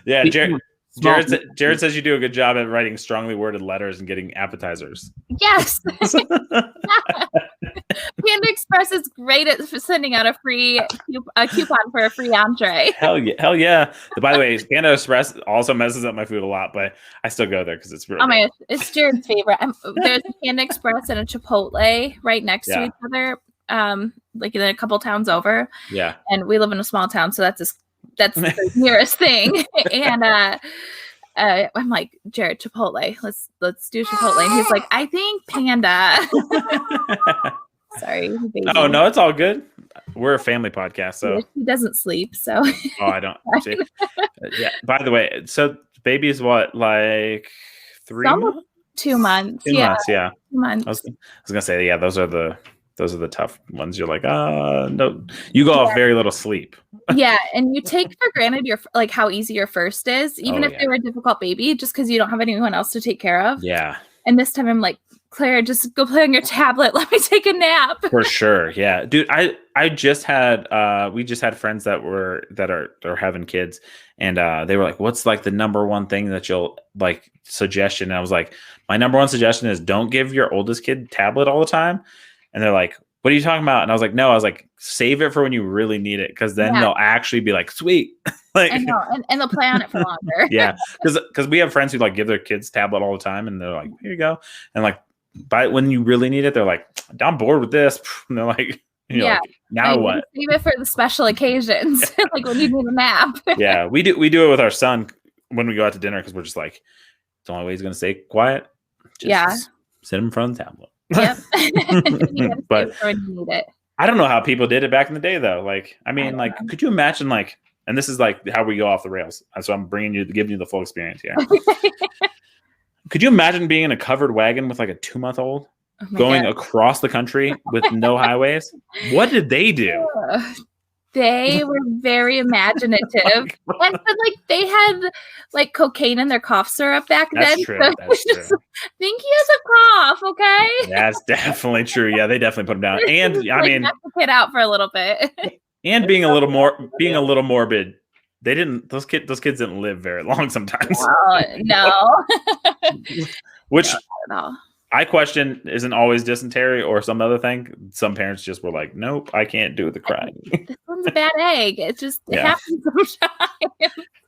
Yeah. Jared says you do a good job at writing strongly worded letters and getting appetizers. Yes. Panda Express is great at sending out a coupon for a free entree. Hell yeah. By the way, Panda Express also messes up my food a lot, but I still go there because it's really my gosh, it's Jared's favorite. There's a Panda Express and a Chipotle right next to each other. Like in a couple towns over. Yeah. And we live in a small town, so that's the nearest thing. And I'm like, Jared, Chipotle. Let's do Chipotle. And he's like, I think Panda. Sorry. Baby. Oh no, it's all good. We're a family podcast, so he doesn't sleep. So I don't. Yeah. By the way, so baby is what, like 3 months? 2 months. 2 months. Yeah. 2 months. I was gonna say, yeah, those are the tough ones. You're like, no, you go off very little sleep. Yeah, and you take for granted like how easy your first is, even if they were a difficult baby, just because you don't have anyone else to take care of. Yeah. And this time I'm like, Claire, just go play on your tablet. Let me take a nap. For sure. Yeah, dude. I just had we just had friends that are having kids, and they were like, what's like the number one thing that you'll like suggestion? And I was like, my number one suggestion is don't give your oldest kid tablet all the time. And they're like, what are you talking about? And I was like, no, save it for when you really need it. Cause then they'll actually be like, sweet. Like, I know. And they'll play on it for longer. Yeah. Cause we have friends who like give their kids tablet all the time and they're like, here you go. And like, when you really need it, they're like, I'm bored with this. And they're like, like, now what? Save it for the special occasions. Like when you need a nap. Yeah. We do it with our son when we go out to dinner. Cause we're just like, it's the only way he's going to stay quiet. Just sit him in front of the tablet. Yep. But I don't know how people did it back in the day though. Like, I mean, like, could you imagine like, and this is like how we go off the rails. So I'm giving you the full experience here. Could you imagine being in a covered wagon with like a 2-month-old going across the country with no highways? What did they do? They were very imaginative. And but, like they had like cocaine in their cough syrup back then. True. So That's true. Think he has a cough, okay? That's definitely true. Yeah, they definitely put him down. And I mean, knock the kid out for a little bit. And being a little morbid. They didn't. Those kids didn't live very long sometimes. No. Which I question isn't always dysentery or some other thing. Some parents just were like, nope, I can't do the crying. This one's a bad egg. It just happens sometimes.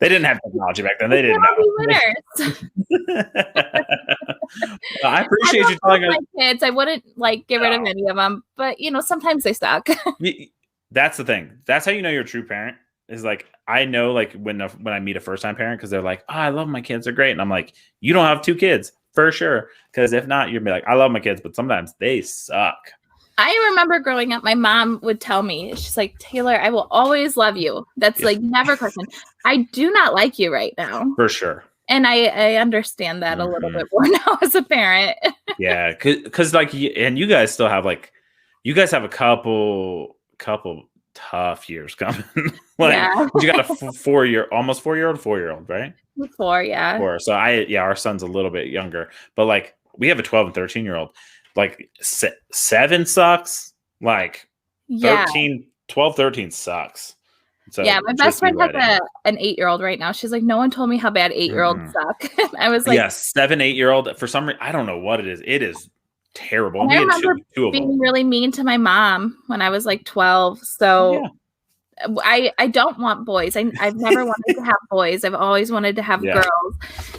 They didn't have technology back then. They didn't know. I appreciate you telling us. My kids, I wouldn't like get rid of any of them, but sometimes they suck. That's the thing. That's how you know you're a true parent. Is like, I know like when I meet a first time parent, because they're like, I love my kids, they're great, and I'm like, you don't have 2 kids for sure, because if not, you'd be like, I love my kids, but sometimes they suck. I remember growing up, my mom would tell me, she's like, Taylor, I will always love you. That's like never question. I do not like you right now. For sure. And I understand that a little bit more now as a parent. Yeah. Cause like, and you guys still have like, you guys have a couple tough years coming. You got a almost 4-year-old, right? 4, yeah. 4. So our son's a little bit younger, but like we have a 12 and 13-year-old. Like 7 sucks. Like 12, 13 sucks. So yeah, my best friend has an 8-year-old right now. She's like, no one told me how bad 8-year-olds suck. I was like, 7, 8-year-old. For some reason, I don't know what it is. It is terrible. I remember being really mean to my mom when I was like 12. So I don't want boys. I've never wanted to have boys. I've always wanted to have girls.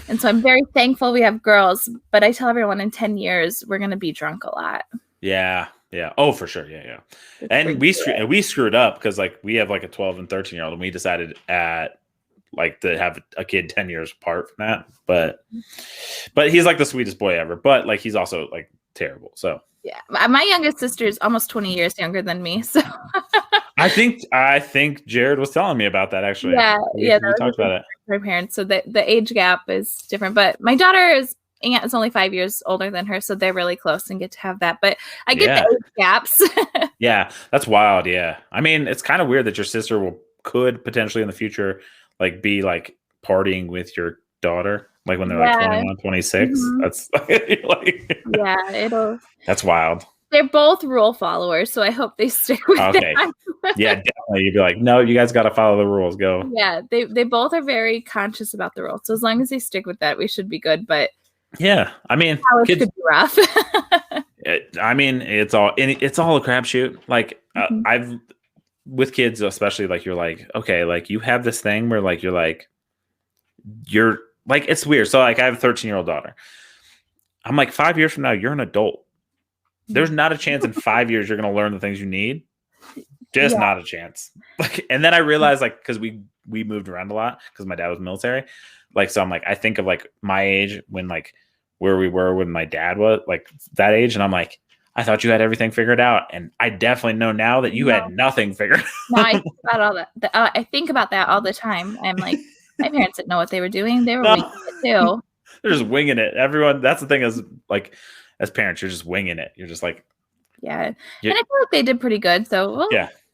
And so I'm very thankful we have girls. But I tell everyone in 10 years, we're going to be drunk a lot. Yeah. Yeah. Oh, for sure. Yeah. Yeah. And we screwed up because like we have like a 12 and 13-year-old and we decided to have a kid 10 years apart from that. But he's like the sweetest boy ever. But like he's also like terrible. So yeah, my youngest sister is almost 20 years younger than me. So I think Jared was telling me about that actually. Yeah, we talked about it. My parents, so the age gap is different. But my daughter's aunt is only 5 years older than her, so they're really close and get to have that. But I get the age gaps. Yeah, that's wild. Yeah, I mean, it's kind of weird that your sister could potentially in the future like be like partying with your daughter. Like when they're like 21, 26. That's it'll. That's wild. They're both rule followers, so I hope they stick with it. Yeah, definitely. You'd be like, no, you guys got to follow the rules. Go. Yeah, they both are very conscious about the rules. So as long as they stick with that, we should be good. But yeah, I mean, kids could be rough. It's all a crapshoot. Like I've with kids, especially like you're like, okay, like you have this thing where like you're like it's weird. So like I have a 13-year-old daughter. I'm like 5 years from now, you're an adult. There's not a chance in 5 years you're going to learn the things you need. Just not a chance. Like, and then I realized like because we moved around a lot because my dad was military. Like so, I'm like I think of like my age when like where we were when my dad was like that age, and I'm like I thought you had everything figured out, and I definitely know now that you had nothing figured out. No, I think about all that. I think about that all the time. I'm like. My parents didn't know what they were doing. They were winging it too. They're just winging it. Everyone. That's the thing is like, as parents, you're just winging it. You're just like, yeah. And I feel like they did pretty good. So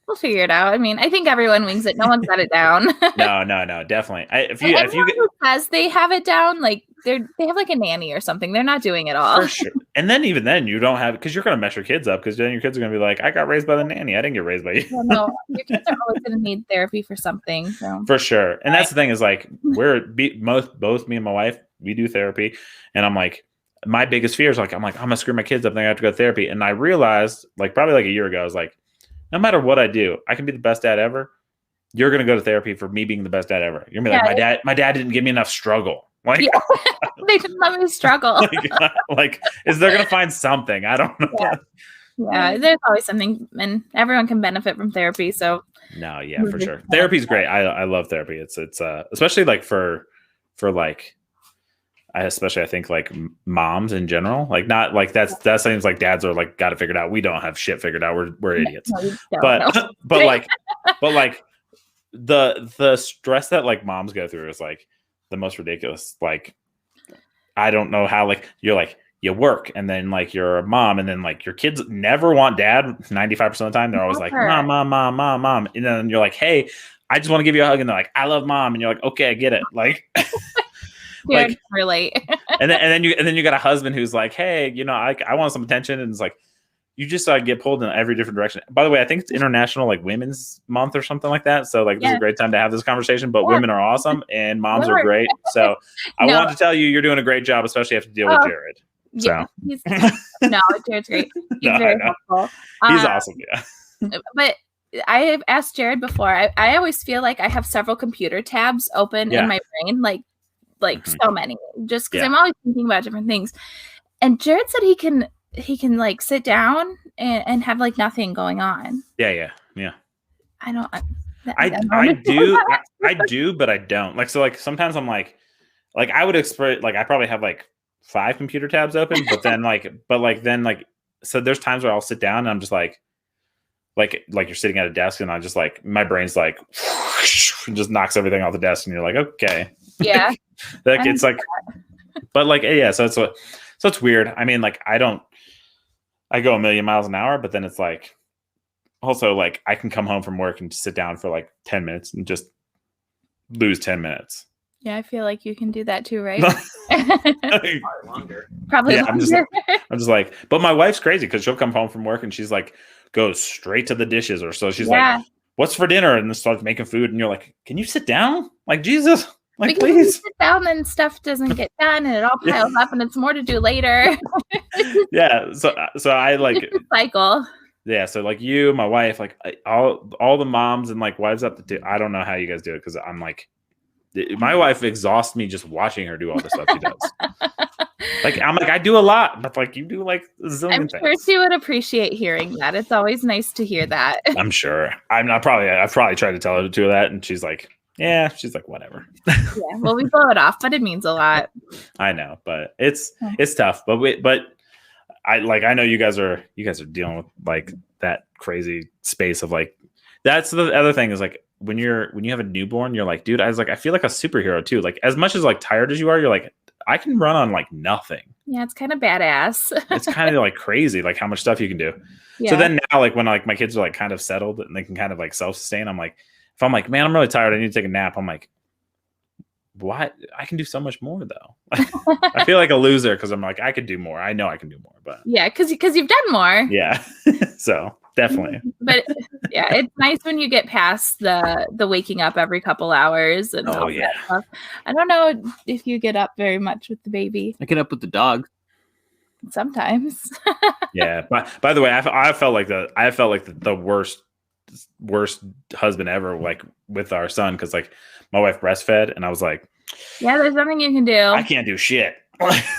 we'll figure it out. I mean, I think everyone wings it. No one's got it down. No, definitely. If you who they have it down, like they have like a nanny or something. They're not doing it all. For sure. And then even then you don't have because you're going to mess your kids up because then your kids are going to be like, I got raised by the nanny. I didn't get raised by you. Well, no, your kids are always going to need therapy for something. So. For sure. And that's the thing is like both me and my wife, we do therapy. And I'm like, my biggest fear is like, I'm going to screw my kids up. Then I have to go to therapy. And I realized like probably like a year ago, I was like, no matter what I do, I can be the best dad ever. You're going to go to therapy for me being the best dad ever. You're going to be like, my dad didn't give me enough struggle. Like they didn't let me struggle. like is they're going to find something? I don't know. Yeah, there's always something, and everyone can benefit from therapy. So no, yeah, for sure. Therapy's great. I love therapy. It's especially like for like I think like moms in general, like not like that seems like dads are like got it figured out. We don't have shit figured out. We're idiots. But like the stress that like moms go through is like the most ridiculous. Like I don't know how like you're like you work and then like you're a mom and then like your kids never want dad 95% of the time. They're always like mom. And then you're like, hey, I just want to give you a hug. And they're like, I love mom. And you're like, okay, I get it. Like like relate. and then you got a husband who's like, hey, you know, I want some attention. And it's like, you just get pulled in every different direction. By the way, I think it's International like Women's Month or something like that. So like this is a great time to have this conversation. But women are awesome and moms are great. So I want to tell you, you're doing a great job, especially if you have to deal with Jared. So Jared's great. He's very helpful. He's awesome. Yeah. But I have asked Jared before. I always feel like I have several computer tabs open in my brain, like so many, just because I'm always thinking about different things. And Jared said he can like sit down and have like nothing going on. Yeah. I do, but I don't. Like, so like sometimes I'm like I would express like I probably have like 5 computer tabs open, but then then so there's times where I'll sit down and I'm just like you're sitting at a desk and I just like, my brain's like, just knocks everything off the desk and you're like, okay. Yeah. Like it's like, but like, yeah. So it's weird. I mean, like I go a million miles an hour, but then it's like, also like I can come home from work and sit down for like 10 minutes and just lose 10 minutes. Yeah, I feel like you can do that too, right? Probably longer. Probably yeah, longer. I'm just like, but my wife's crazy because she'll come home from work and she's like, goes straight to the dishes, or so she's like, what's for dinner? And then starts making food. And you're like, can you sit down? Like, Jesus, like, because please. sit down and stuff doesn't get done and it all piles up and it's more to do later. Yeah. So I like cycle. Yeah. So like you, my wife, like all the moms and like wives up to do. I don't know how you guys do it because I'm like, my wife exhausts me just watching her do all the stuff she does. Like I'm like, I do a lot, but like you do like a zillion things. I'm sure she would appreciate hearing that. It's always nice to hear that. I'm sure. I've probably tried to tell her to do that, and she's like, yeah, she's like, whatever. Yeah, well, we blow it off, but it means a lot. I know, but it's tough. But I know you guys are dealing with like that crazy space of like, that's the other thing is like when you have a newborn, you're like, dude, I feel like a superhero too. Like as much as like tired as you are, you're like, I can run on like nothing. Yeah, it's kind of badass. It's kind of like crazy, like how much stuff you can do. Yeah. So then now, like when like my kids are like kind of settled and they can kind of like self-sustain, I'm like, if I'm like, man, I'm really tired, I need to take a nap. I'm like, what? I can do so much more though. I feel like a loser because I'm like, I could do more. I know I can do more, but yeah, because you've done more. Yeah. So definitely. But yeah, it's nice when you get past the waking up every couple hours and all that stuff. I don't know if you get up very much with the baby. I get up with the dog sometimes. Yeah. By the way, I felt like the worst husband ever, like with our son, because like my wife breastfed and I was like, yeah, there's nothing you can do. I can't do shit.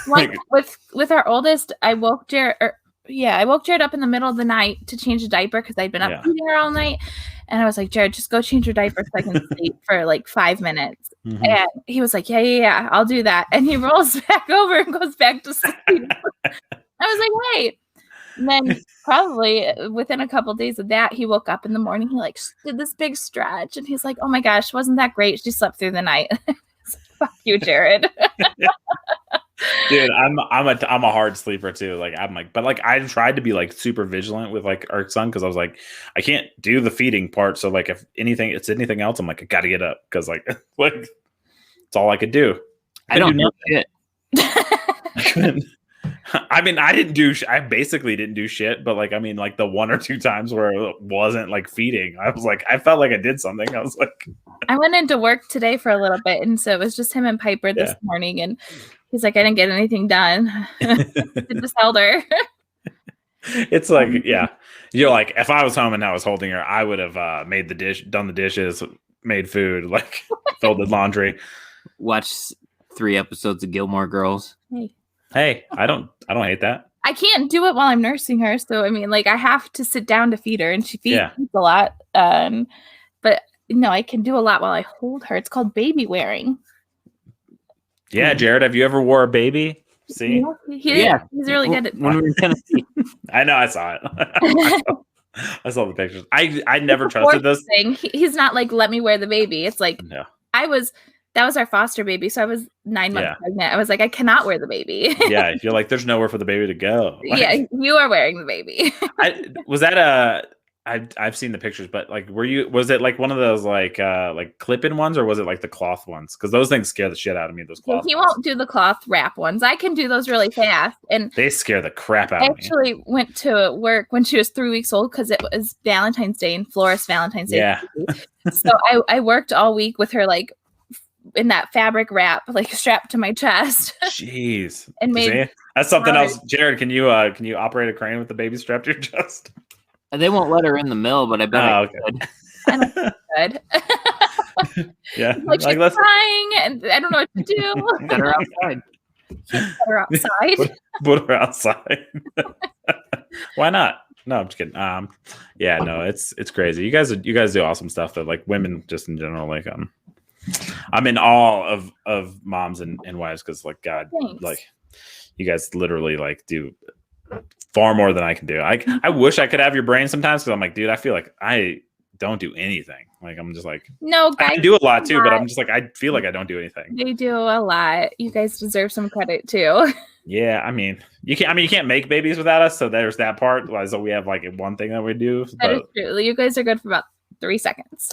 Like with our oldest, I woke Jared up in the middle of the night to change a diaper because I'd been up feeding her all night. And I was like, Jared, just go change your diaper so I can sleep for like 5 minutes. Mm-hmm. And he was like, yeah, I'll do that. And he rolls back over and goes back to sleep. I was like, wait. And then probably within a couple of days of that, he woke up in the morning. He like did this big stretch. And he's like, oh my gosh, wasn't that great? She slept through the night. Fuck you, Jared. Dude, I'm a hard sleeper too. Like I'm like, but like I tried to be like super vigilant with like our son because I was like, I can't do the feeding part. So like if it's anything else, I'm like, I gotta get up because like it's all I could do. I don't know shit. I mean, I basically didn't do shit, but like, I mean, like the one or two times where it wasn't like feeding, I was like, I felt like I did something. I was like, I went into work today for a little bit. And so it was just him and Piper this morning. And he's like, I didn't get anything done. I just held her. It's like, yeah, you're like, if I was home and I was holding her, I would have done the dishes, made food, like folded laundry. Watch 3 episodes of Gilmore Girls. Hey, I don't hate that. I can't do it while I'm nursing her. So, I mean, like I have to sit down to feed her and she feeds a lot. But no, I can do a lot while I hold her. It's called baby wearing. Yeah, Jared, have you ever wore a baby? See? He's really good at when we were in Tennessee. I know, I saw it. I saw the pictures. I never trusted this thing. He's not like, let me wear the baby. It's like, that was our foster baby. So I was 9 months pregnant. I was like, I cannot wear the baby. Yeah. You're like, there's nowhere for the baby to go. Like, yeah. You are wearing the baby. I've seen the pictures, but like, was it like one of those like clip-in ones or was it like the cloth ones? Cause those things scare the shit out of me. Those cloth He won't do the cloth wrap ones. I can do those really fast. And they scare the crap out of me. I actually went to work when she was 3 weeks old cause it was Valentine's Day and Florist Valentine's Day. Yeah. So I worked all week with her, like, in that fabric wrap, like strapped to my chest. Jeez. And that's something else. Jared, can you operate a crane with the baby strapped to your chest? They won't let her in the mill, but I bet I could. I don't think I could. Yeah. Like she's crying and I don't know what to do. Get her outside. Put her outside. Put her outside. Why not? No, I'm just kidding. Yeah, no, it's crazy. You guys do awesome stuff though. Like women just in general, like I'm in awe of moms and wives because like God, thanks. Like you guys literally like do far more than I can do. I wish I could have your brain sometimes because I'm like, dude, I feel like I don't do anything. Like I'm just like, no, guys, I do a lot too, but I'm just like, I feel like I don't do anything. They do a lot. You guys deserve some credit too. Yeah, I mean, you can't make babies without us, so there's that part. So we have like one thing that we do. That is true. You guys are good for about 3 seconds.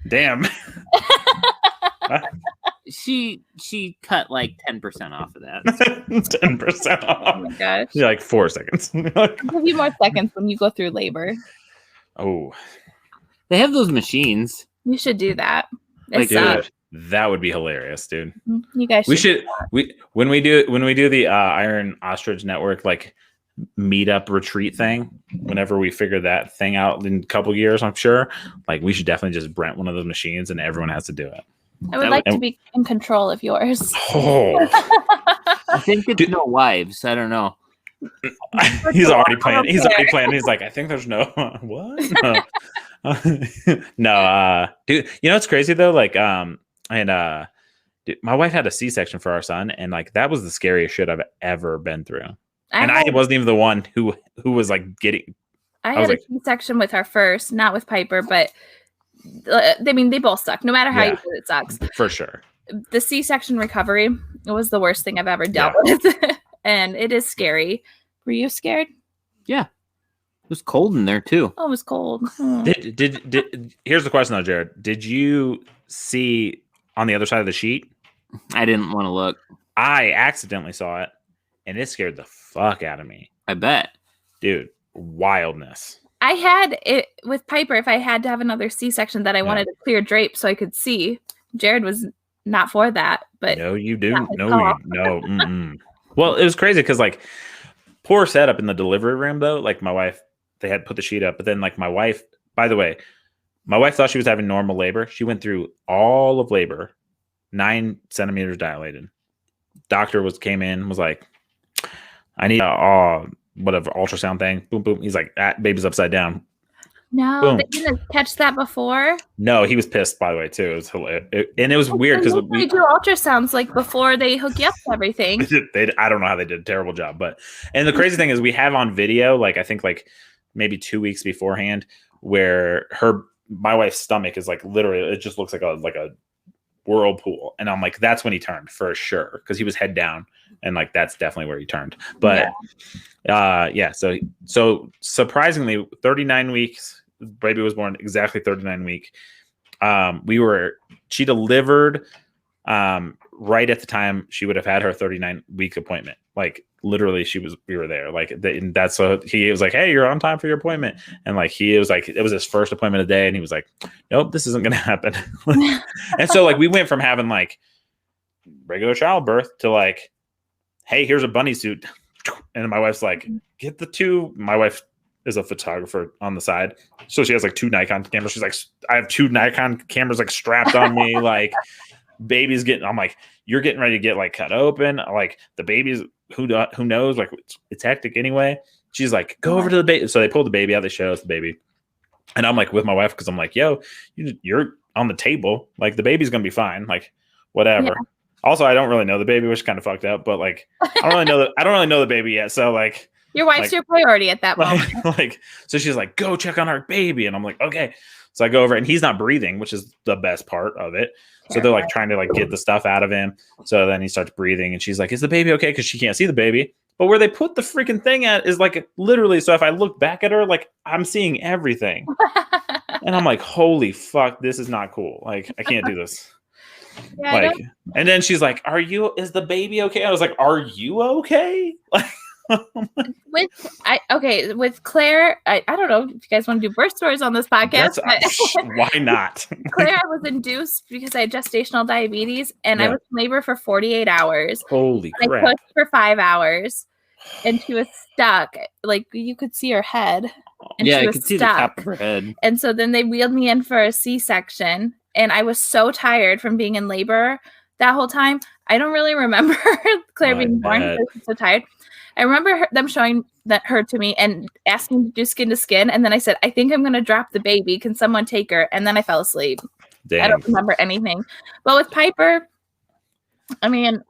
Damn. She cut like 10% off of that. 10% off. Oh my gosh. You're like 4 seconds. I'll give you more seconds when you go through labor. Oh. They have those machines. You should do that. Like, dude, that would be hilarious, dude. You guys should. When we do the Iron Ostrich Network like meetup retreat thing, whenever we figure that thing out in a couple years, I'm sure, like we should definitely just rent one of those machines and everyone has to do it. I would like to be in control of yours. Oh. I think it's no wives. I don't know. He's already playing. He's like, I think there's no what? No, dude. You know what's crazy though? Like, dude, my wife had a C-section for our son, and like that was the scariest shit I've ever been through. I wasn't even the one who was like getting. I had a C-section with our first, not with Piper, but I mean they both suck. No matter how you do it, sucks for sure. The C-section recovery was the worst thing I've ever dealt with, and it is scary. Were you scared? Yeah, it was cold in there too. Oh, it was cold. Did here's the question though, Jared. Did you see on the other side of the sheet? I didn't want to look. I accidentally saw it, and it scared the fuck out of me. I bet, dude, wildness. I had it with Piper. If I had to have another C-section, that I wanted a clear drape so I could see. Jared was not for that, but no, you do. No. Mm-mm. Well, it was crazy because like poor setup in the delivery room though. Like my wife, they had put the sheet up, but then like my wife. By the way, my wife thought she was having normal labor. She went through all of labor, 9 centimeters dilated. Doctor came in, was like, I need whatever ultrasound thing. Boom, boom. He's like, baby's upside down. No, boom. They didn't catch that before. No, he was pissed, by the way, too. It was hilarious. And it was weird because we do ultrasounds like before they hook you up to everything. I don't know how they did a terrible job, and the crazy thing is we have on video, like I think like maybe 2 weeks beforehand, where my wife's stomach is like literally, it just looks like a whirlpool, and I'm like, that's when he turned for sure because he was head down, and like that's definitely where he turned. But so surprisingly, 39 weeks, baby was born exactly 39 week. She delivered right at the time she would have had her 39-week appointment. Like literally, we were there. Like that's so he was like, hey, you're on time for your appointment, and like he was like, it was his first appointment of the day, and he was like, nope, this isn't gonna happen. And so like we went from having like regular childbirth to like, hey, here's a bunny suit. And my wife's like, get the two. My wife is a photographer on the side, so she has like 2 Nikon cameras. She's like, I have 2 Nikon cameras like strapped on me. Like, baby's getting. I'm like, you're getting ready to get like cut open. Like the baby's who knows? Like it's hectic anyway. She's like, go over to the baby. So they pulled the baby out. They show us the baby, and I'm like with my wife because I'm like, yo, you're on the table. Like the baby's gonna be fine. Like whatever. Yeah. Also, I don't really know the baby, which kind of fucked up. But like, I don't really know the baby yet. So like, your wife's your priority at that moment. Like, so she's like, go check on our baby, and I'm like, okay. So I go over, and he's not breathing, which is the best part of it. So they're like trying to like get the stuff out of him. So then he starts breathing, and she's like, is the baby okay? Because she can't see the baby. But where they put the freaking thing at is like literally. So if I look back at her, like I'm seeing everything, and I'm like, holy fuck, this is not cool. Like I can't do this. Yeah, like, and then she's like, is the baby okay? I was like, are you okay? With Claire, I don't know if you guys want to do birth stories on this podcast. Why not? Claire was induced because I had gestational diabetes, and I was in labor for 48 hours. Holy crap. I pushed for 5 hours, and she was stuck. Like you could see her head. And I could see the top of her head. And so then they wheeled me in for a C-section. And I was so tired from being in labor that whole time. I don't really remember Claire being born because I was so tired. I remember them showing her to me and asking to do skin to skin. And then I said, I think I'm going to drop the baby. Can someone take her? And then I fell asleep. Damn. I don't remember anything. But with Piper, I mean,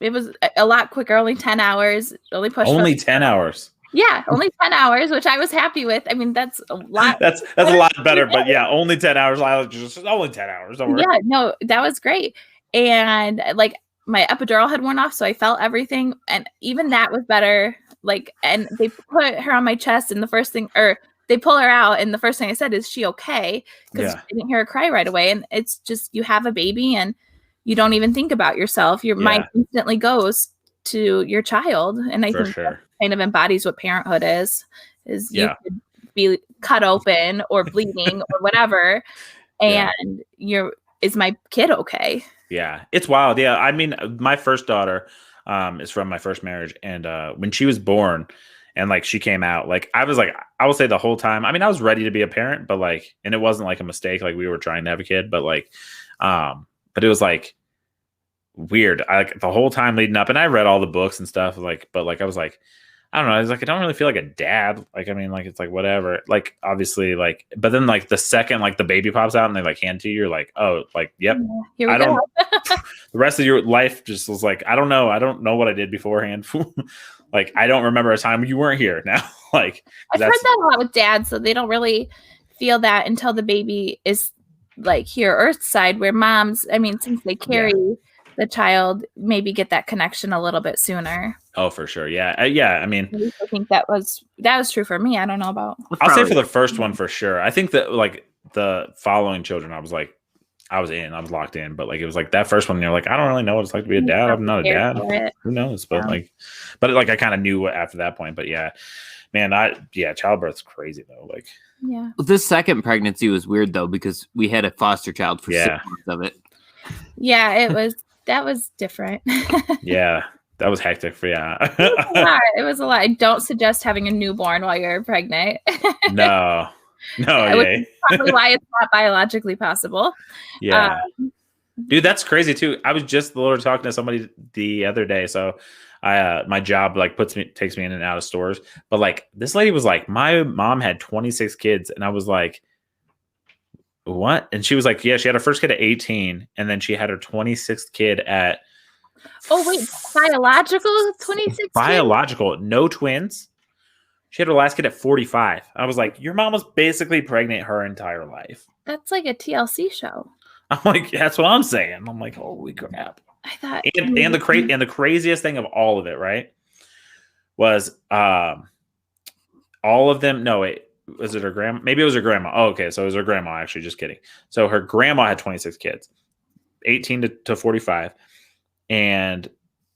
it was a lot quicker, only 10 hours, only pushed. Only 10 hours. Yeah, only 10 hours, which I was happy with. I mean, that's a lot. That's a lot better, but yeah, only 10 hours. I was just only 10 hours. Don't worry. Yeah, no, that was great. And like my epidural had worn off, so I felt everything, and even that was better. Like, and they put her on my chest, and the first thing, or they pull her out, and the first thing I said is, "She okay?" Because I didn't hear her cry right away. And it's just, you have a baby, and you don't even think about yourself. Your mind instantly goes to your child, and I think that kind of embodies what parenthood is you could be cut open or bleeding or whatever, and is my kid okay? Yeah, it's wild. Yeah, I mean, my first daughter is from my first marriage, and when she was born and like she came out, like I was like, I will say the whole time, I mean, I was ready to be a parent, but like, and it wasn't like a mistake, like we were trying to have a kid, but like but it was like weird. I like the whole time leading up, and I read all the books and stuff, like, but like I was like, I don't know, I was like, I don't really feel like a dad. Like, I mean, like, it's like whatever. Like, obviously, like, but then like the second like the baby pops out and they like hand to you, you're like, oh, like, yep. Here we go. The rest of your life just was like, I don't know what I did beforehand. Like, I don't remember a time you weren't here now. Like, I've heard that a lot with dads, so they don't really feel that until the baby is like here Earth side, where moms, I mean, since they carry the child, maybe get that connection a little bit sooner. Oh, for sure. Yeah. I mean, I think that was true for me. I don't know about. I'll say for the first one for sure. I think that like the following children, I was locked in, but like it was like that first one. You're like, I don't really know what it's like to be a dad. I'm not a dad. Who knows? But like I kind of knew after that point. But yeah, man, childbirth's crazy though. Like, yeah. This second pregnancy was weird though, because we had a foster child for 6 months of it. Yeah, that was different. Yeah. That was hectic for It was a lot. I don't suggest having a newborn while you're pregnant. No. Which is probably why it's not biologically possible. Yeah. Dude, that's crazy too. I was just literally talking to somebody the other day. So my job like takes me in and out of stores. But like this lady was like, my mom had 26 kids. And I was like, what? And she was like, yeah, she had her first kid at 18. And then she had her 26th kid at. Oh, wait, biological 26? Biological, no twins. She had her last kid at 45. I was like, your mom was basically pregnant her entire life. That's like a TLC show. I'm like, that's what I'm saying. I'm like, holy crap. I thought. And the craziest thing of all of it, right, was all of them. No, wait. Was it her grandma? Maybe it was her grandma. Oh, okay. So it was her grandma, actually. Just kidding. So her grandma had 26 kids, 18 to 45. And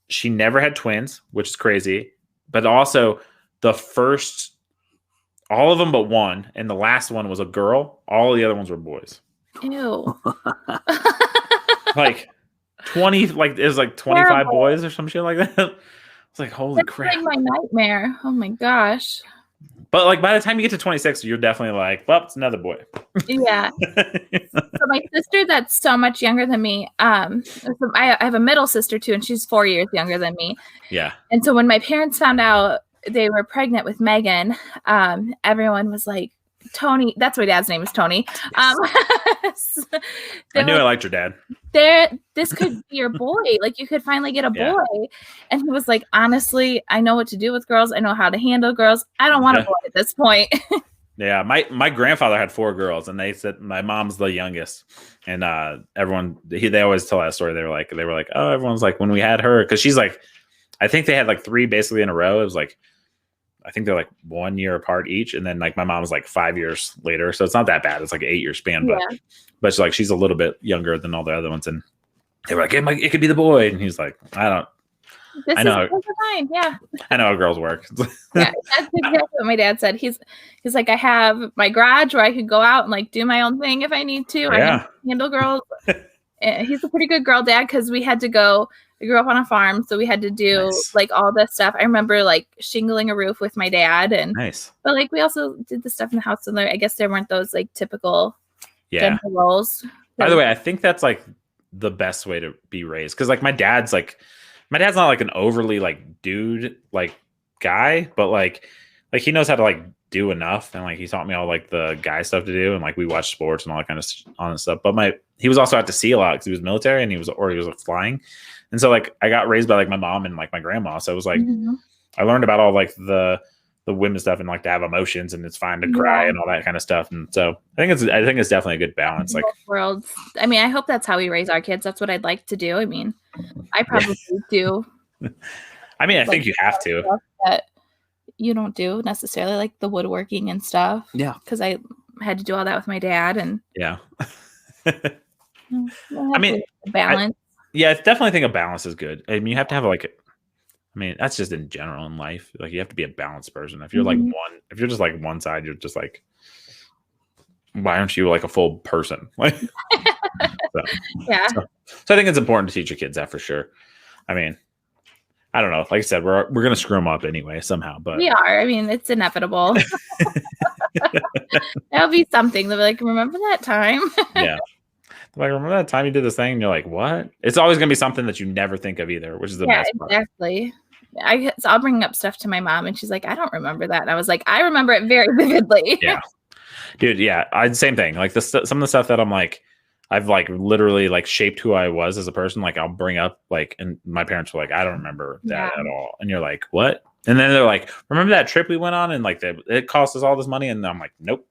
she never had twins, which is crazy. But also all of them but one, and the last one was a girl. All the other ones were boys. Ew. Like 20, like it was like 25 terrible. Boys or some shit like that. It's like, holy crap. Like my nightmare. Oh my gosh. But like by the time you get to 26, you're definitely like, well, it's another boy. Yeah. So my sister that's so much younger than me, so I have a middle sister too, and she's 4 years younger than me. Yeah. And so when my parents found out they were pregnant with Megan, everyone was like, Tony, that's my dad's name is Tony. Yes. I knew I liked your dad. This could be your boy. Like you could finally get a boy. And he was like, honestly, I know what to do with girls. I know how to handle girls. I don't want a boy at this point. Yeah. My grandfather had 4 girls, and they said my mom's the youngest. And everyone, they always tell that story. They were like, oh, everyone's like, when we had her, because she's like, I think they had like 3 basically in a row. It was like, I think they're like 1 year apart each. And then like my mom was like 5 years later. So it's not that bad. It's like an 8-year span, but it's like, she's a little bit younger than all the other ones. And they were like, it could be the boy. And he's like, I know. Yeah. I know how girls work. Yeah. That's exactly what my dad said. He's like, I have my garage where I could go out and like do my own thing if I need to. I can handle girls. He's a pretty good girl dad. Cause we grew up on a farm, so we had to do like all this stuff. I remember like shingling a roof with my dad, and but like we also did the stuff in the house. So I guess there weren't those like typical gender roles. By the way, I think that's like the best way to be raised, because like my dad's not like an overly like dude like guy, but like he knows how to like do enough, and like he taught me all like the guy stuff to do, and like we watched sports and all that kind of stuff. But he was also out to sea a lot because he was military, and he was flying. And so like I got raised by like my mom and like my grandma. So it was like Mhm. I learned about all like the women stuff and like to have emotions and it's fine to cry and all that kind of stuff. And so I think it's definitely a good balance. Like worlds. I mean, I hope that's how we raise our kids. That's what I'd like to do. I mean, I probably do. I mean, I think you have to. That you don't do necessarily, like the woodworking and stuff. Yeah. Because I had to do all that with my dad. And yeah. I mean, balance. I definitely think a balance is good. I mean, you have to have that's just in general in life. Like you have to be a balanced person. If you're if you're just like one side, you're just like, why aren't you like a full person? Like, yeah. So I think it's important to teach your kids that for sure. I mean, I don't know. Like I said, we're gonna screw them up anyway somehow, but we are. I mean, it's inevitable. That'll be something. They'll be like, remember that time? Yeah. Like, remember that time you did this thing? And you're like, what? It's always gonna be something that you never think of either, which is the best part. Exactly. I'll bring up stuff to my mom, and she's like, I don't remember that. And I was like, I remember it very vividly. Yeah, dude. Yeah, same thing. Like some of the stuff that I'm like, I've like literally like shaped who I was as a person. Like I'll bring up like, and my parents were like, I don't remember that at all. And you're like, what? And then they're like, remember that trip we went on and like it cost us all this money? And I'm like, nope.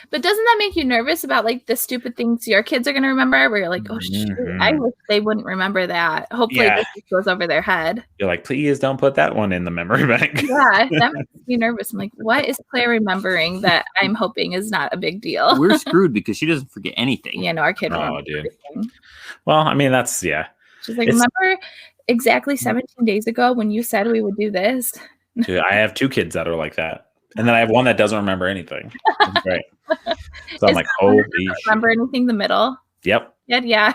But doesn't that make you nervous about like the stupid things your kids are going to remember? Where you're like, oh shoot, I wish they wouldn't remember that. Hopefully this just goes over their head. You're like, please don't put that one in the memory bank. Yeah, that makes me nervous. I'm like, what is Claire remembering that I'm hoping is not a big deal? We're screwed because she doesn't forget anything. Yeah, no, our kid remembers everything. Well, I mean, that's She's like, remember exactly 17 days ago when you said we would do this? Dude, I have 2 kids that are like that. And then I have one that doesn't remember anything. That's great. So I'm like, holy shit. Remember anything? The middle? Yep. Yeah.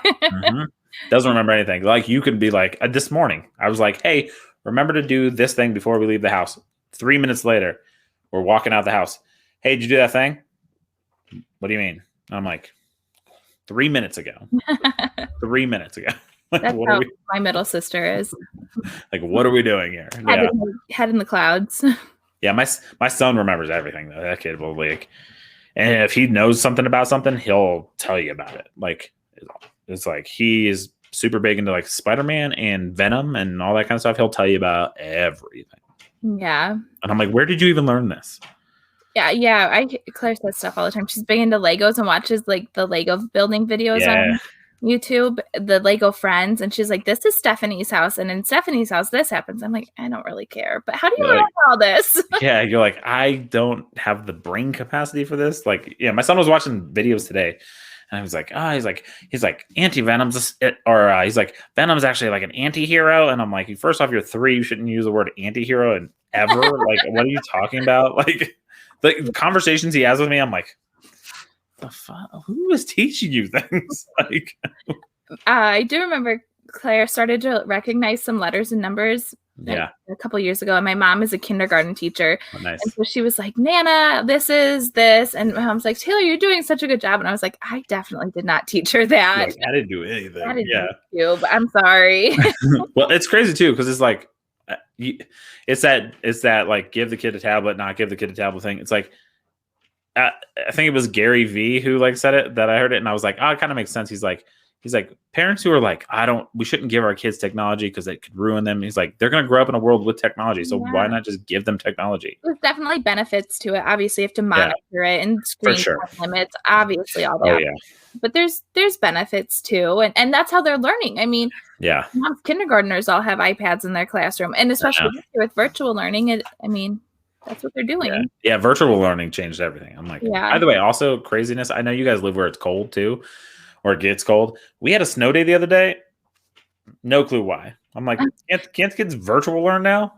Doesn't remember anything. Like you could be like, this morning, I was like, hey, remember to do this thing before we leave the house. 3 minutes later, we're walking out the house. Hey, did you do that thing? What do you mean? I'm like, 3 minutes ago. 3 minutes ago. Like, that's how my middle sister is. Like, what are we doing here? Head in the clouds. Yeah, my son remembers everything though. That kid will like, and if he knows something about something, he'll tell you about it. Like, it's like he is super big into like Spider-Man and Venom and all that kind of stuff. He'll tell you about everything. Yeah. And I'm like, where did you even learn this? Yeah. Claire says stuff all the time. She's big into Legos and watches like the Lego building videos on YouTube, the Lego Friends, and she's like, this is Stephanie's house, and in Stephanie's house this happens. I'm like, I don't really care, but how do you remember all this? Yeah, you're like, I don't have the brain capacity for this. Like, yeah, my son was watching videos today and I was like, he's like anti-Venom's he's like, Venom's actually like an anti-hero. And I'm like, first off, you're 3, you shouldn't use the word anti-hero and ever. Like, what are you talking about? Like the conversations he has with me, I'm like, the fuck? Who is teaching you things? Like, I do remember Claire started to recognize some letters and numbers a couple years ago, and my mom is a kindergarten teacher. Oh, nice. And so she was like, Nana, this is this, and my mom's like, Taylor, you're doing such a good job. And I was like, I definitely did not teach her that. I didn't do anything. I didn't do you, but I'm sorry. Well, it's crazy too because it's like it's that like give the kid a tablet, not give the kid a tablet thing. It's like I think it was Gary V who like said it, that I heard it, and I was like, oh, it kind of makes sense. He's like parents who are like, we shouldn't give our kids technology because it could ruin them. He's like, they're going to grow up in a world with technology, so why not just give them technology? There's definitely benefits to it. Obviously, you have to monitor it and screen limits. Obviously, all that. But there's benefits too, and that's how they're learning. I mean, kindergartners all have iPads in their classroom, and especially with virtual learning. That's what they're doing. Yeah, virtual learning changed everything. I'm like, by the way, also craziness. I know you guys live where it's cold too, or it gets cold. We had a snow day the other day. No clue why. I'm like, can't kids virtual learn now?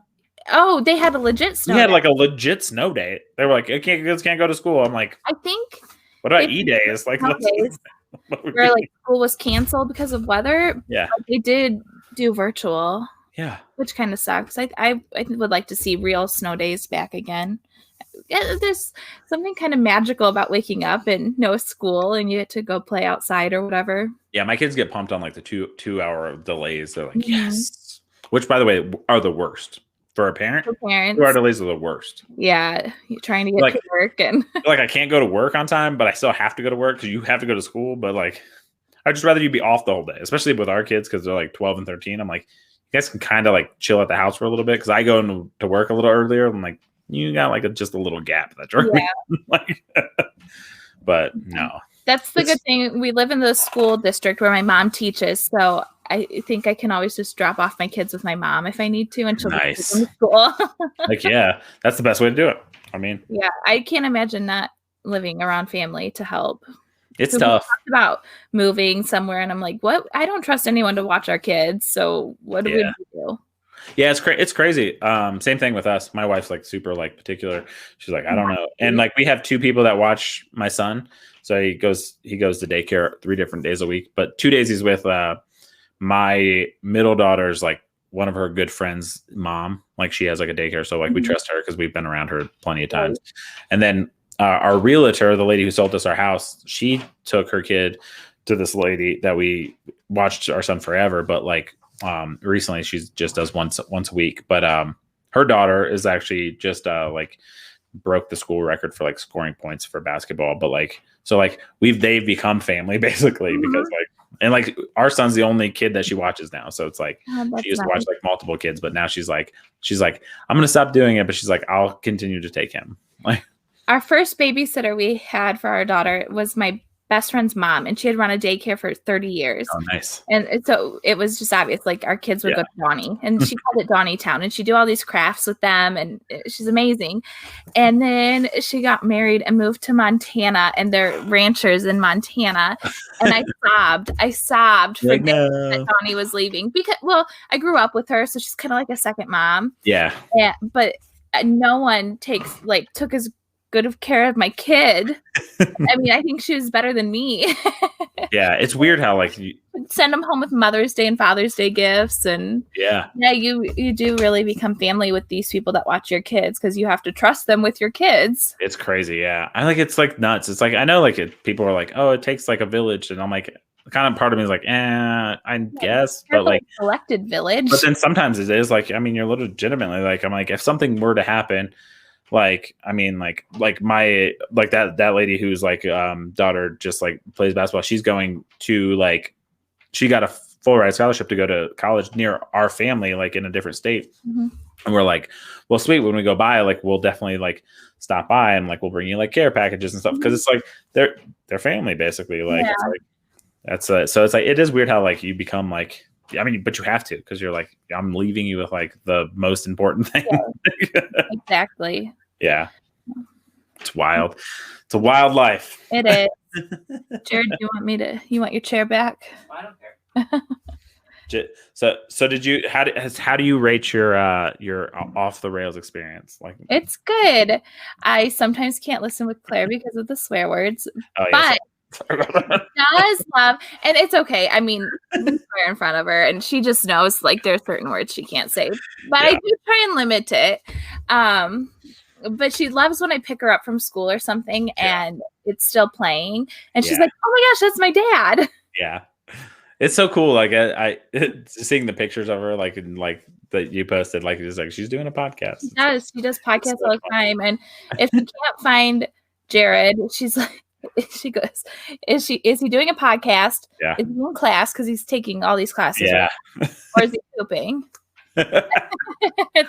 Oh, they had a legit snow day. We had day. like a legit snow day. They were like, kids can't go to school. I'm like, I think. What about E-days? Like, where like school was canceled because of weather. Yeah, they did do virtual. Yeah, which kind of sucks. I would like to see real snow days back again. There's something kind of magical about waking up and no school and you get to go play outside or whatever. Yeah, my kids get pumped on like the two-hour delays. They're like, yes. Which, by the way, are the worst for a parent. For parents, 2-hour delays are the worst. Yeah, you're trying to get to work and like I can't go to work on time, but I still have to go to work because you have to go to school. But like, I'd just rather you be off the whole day, especially with our kids because they're like 12 and 13. I'm like, you guys can kind of like chill at the house for a little bit because I go to work a little earlier. I'm like, you got like just a little gap. That's right. Like, but no. That's the good thing. We live in the school district where my mom teaches, so I think I can always just drop off my kids with my mom if I need to, and she'll be in school. Like, yeah, that's the best way to do it. I mean, yeah, I can't imagine not living around family to help. It's tough. We talked about moving somewhere, and I'm like, what? I don't trust anyone to watch our kids. So what do we do? Yeah, it's crazy. Same thing with us. My wife's like super like particular. She's like, I don't know. And like we have 2 people that watch my son. So he goes to daycare 3 different days a week, but 2 days he's with my middle daughter's like one of her good friends' mom. Like she has like a daycare. So like we trust her because we've been around her plenty of times. And then our realtor, the lady who sold us our house, she took her kid to this lady that we watched our son forever. But like recently she just does once a week. But her daughter is actually just like broke the school record for like scoring points for basketball. But like, so like they've become family basically because like, and like our son's the only kid that she watches now. So it's like she used to watch like multiple kids, but now she's like, I'm going to stop doing it. But she's like, I'll continue to take him. Like our first babysitter we had for our daughter was my best friend's mom, and she had run a daycare for 30 years. Oh, nice. And so it was just obvious, like our kids would go to Donnie, and she called it Donnie Town, and she'd do all these crafts with them, and she's amazing. And then she got married and moved to Montana, and they're ranchers in Montana. And I sobbed for that Donnie was leaving because, well, I grew up with her, so she's kind of like a second mom. Yeah. But no one took as good of care of my kid. I mean, I think she was better than me. Yeah, it's weird how like you send them home with Mother's Day and Father's Day gifts, and you do really become family with these people that watch your kids because you have to trust them with your kids. It's crazy. Yeah, I like it's like nuts. It's like I know like people are like, oh, it takes like a village, and I'm like, kind of part of me is like, I guess, but like collected village. But then sometimes it is like, I mean, you're legitimately like, I'm like, if something were to happen. Like, I mean, like my, like that lady who's like, daughter just like plays basketball. She's going to like, she got a full ride scholarship to go to college near our family, like in a different state. And we're like, well, sweet. When we go by, like, we'll definitely like stop by and like, we'll bring you like care packages and stuff. Cause it's like, they're family basically. Like, it's like, that's so it's like, it is weird how like you become like, I mean, but you have to, because you're like, I'm leaving you with like the most important thing. Yeah, exactly. Yeah. It's wild. It's a wild life. It is. Jared, you want your chair back? I don't care. So did you, how do you rate your off the rails experience? Like, it's good. I sometimes can't listen with Claire because of the swear words, but does love, and it's okay. I mean, we swear in front of her, and she just knows like there's certain words she can't say. But I do try and limit it. But she loves when I pick her up from school or something, and it's still playing, and she's like, "Oh my gosh, that's my dad!" Yeah, it's so cool. Like I seeing the pictures of her, like in like that you posted, like it's like she's doing a podcast. She does podcasts all the time, and if you can't find Jared, she's like. She goes, is he doing a podcast? Yeah. Is he in class because he's taking all these classes? Yeah. Or is he pooping? Those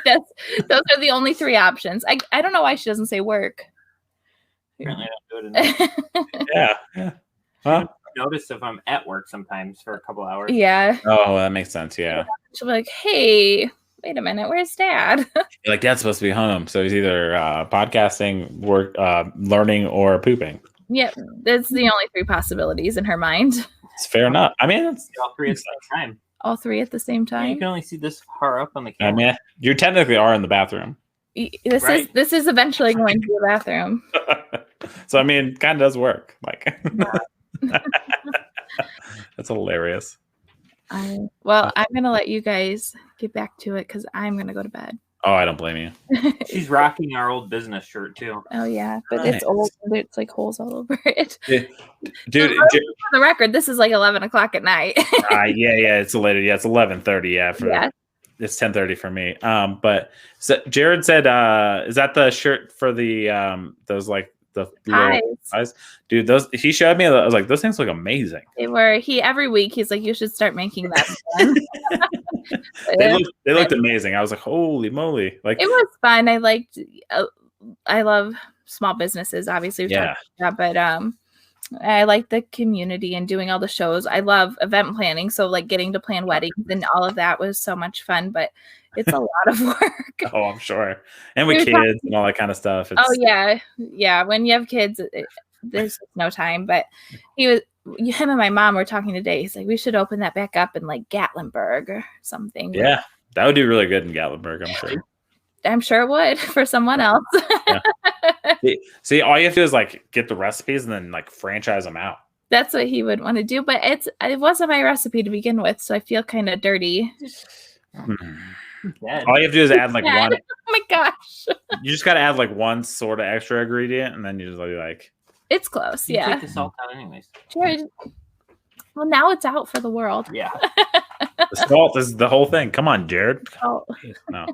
are the only 3 options. I don't know why she doesn't say work. Apparently I don't do it enough. Yeah. Huh? I notice if I'm at work sometimes for a couple hours. Yeah. Oh, that makes sense. Yeah. She'll be like, hey, wait a minute, where's Dad? You're like, Dad's supposed to be home. So he's either podcasting, work, learning, or pooping. Yeah, that's the only 3 possibilities in her mind. It's fair enough. I mean, it's all 3 at the same time. All 3 at the same time. Yeah, you can only see this far up on the camera. I mean, you technically are in the bathroom. This is eventually going to the bathroom. So I mean, kind of does work. Like, that's hilarious. I'm gonna let you guys get back to it because I'm gonna go to bed. Oh, I don't blame you. She's rocking our old business shirt too. Oh yeah, but nice. It's old. It's like holes all over it. Dude, for the record, this is like 11 o'clock at night. Yeah, it's later. Yeah, it's 11:30. Yeah, it's 10:30 for me. But so Jared said, "Is that the shirt for the those the pies. Dude, those he showed me. I was like, those things look amazing. They were. Every week he's like, you should start making that. They looked amazing. I was like, holy moly! Like it was fun. I liked. I love small businesses. Obviously, we've talked about that, but I like the community and doing all the shows. I love event planning. So like getting to plan weddings and all of that was so much fun, but it's a lot of work. Oh, I'm sure. And with kids and all that kind of stuff. Oh yeah. Yeah. When you have kids, there's no time, but him and my mom were talking today. He's like, we should open that back up in like Gatlinburg or something. Yeah. That would do really good in Gatlinburg, I'm sure. I'm sure it would for someone else. Yeah. See, all you have to do is like get the recipes and then like franchise them out. That's what he would want to do, but it wasn't my recipe to begin with, so I feel kind of dirty. All you have to do is add like one. Oh my gosh! You just got to add like one sort of extra ingredient, and then you just like. It's close, you take the salt out anyways. Jared, well, now it's out for the world. Yeah. The salt is the whole thing. Come on, Jared. Oh. No,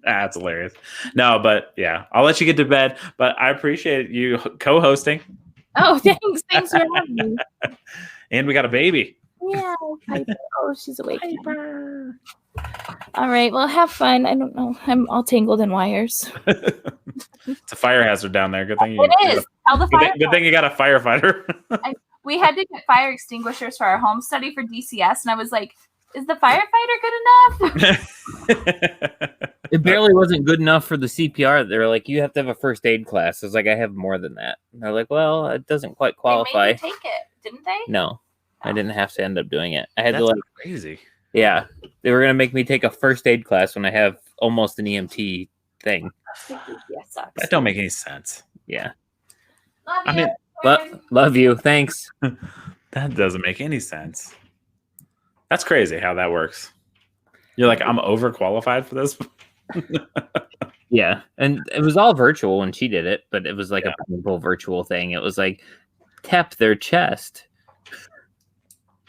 that's hilarious. No, but yeah, I'll let you get to bed. But I appreciate you co-hosting. Oh, thanks for having me. And we got a baby. Yeah, Piper. Oh, she's awake. Piper. All right, well, have fun. I don't know. I'm all tangled in wires. It's a fire hazard down there. Good thing it is. Tell the good thing you got a firefighter. We had to get fire extinguishers for our home study for DCS, and I was like, is the firefighter good enough? It barely wasn't good enough for the CPR. They're like, you have to have a first aid class. I was like, I have more than that. And they're like, well, it doesn't quite qualify. They made you take it, didn't they? No, I didn't have to end up doing it. I had That's to like crazy. Yeah, they were gonna make me take a first aid class when I have almost an EMT thing. That don't make any sense. Yeah. Love love you. Thanks. That doesn't make any sense. That's crazy how that works. You're like, I'm overqualified for this. Yeah, and it was all virtual when she did it, but it was like a painful virtual thing. It was like tap their chest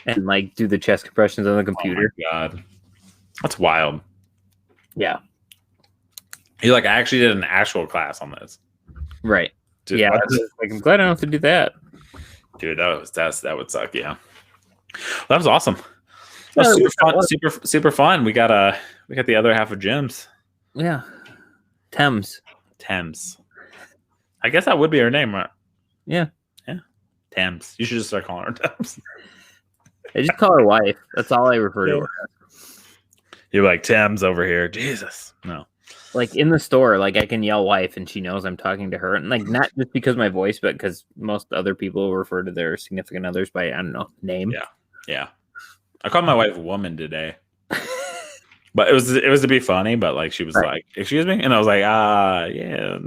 and like do the chest compressions on the computer. Oh my God, that's wild. Yeah, you're like, I actually did an actual class on this. Right. Dude, yeah, like I'm glad I don't have to do that. Dude, that would suck. Yeah, that was awesome. That was super fun. Super fun. We got the other half of Jems. Yeah, TEMS. I guess that would be her name, right? Yeah. TEMS. You should just start calling her TEMS. I just call her wife. That's all I refer to her as. You're like, TEMS over here. Jesus. No. Like in the store, like I can yell wife and she knows I'm talking to her. And like not just because of my voice, but because most other people refer to their significant others by, I don't know, name. Yeah. I called my wife woman today. But it was to be funny, but like she was like, excuse me? And I was like, yeah.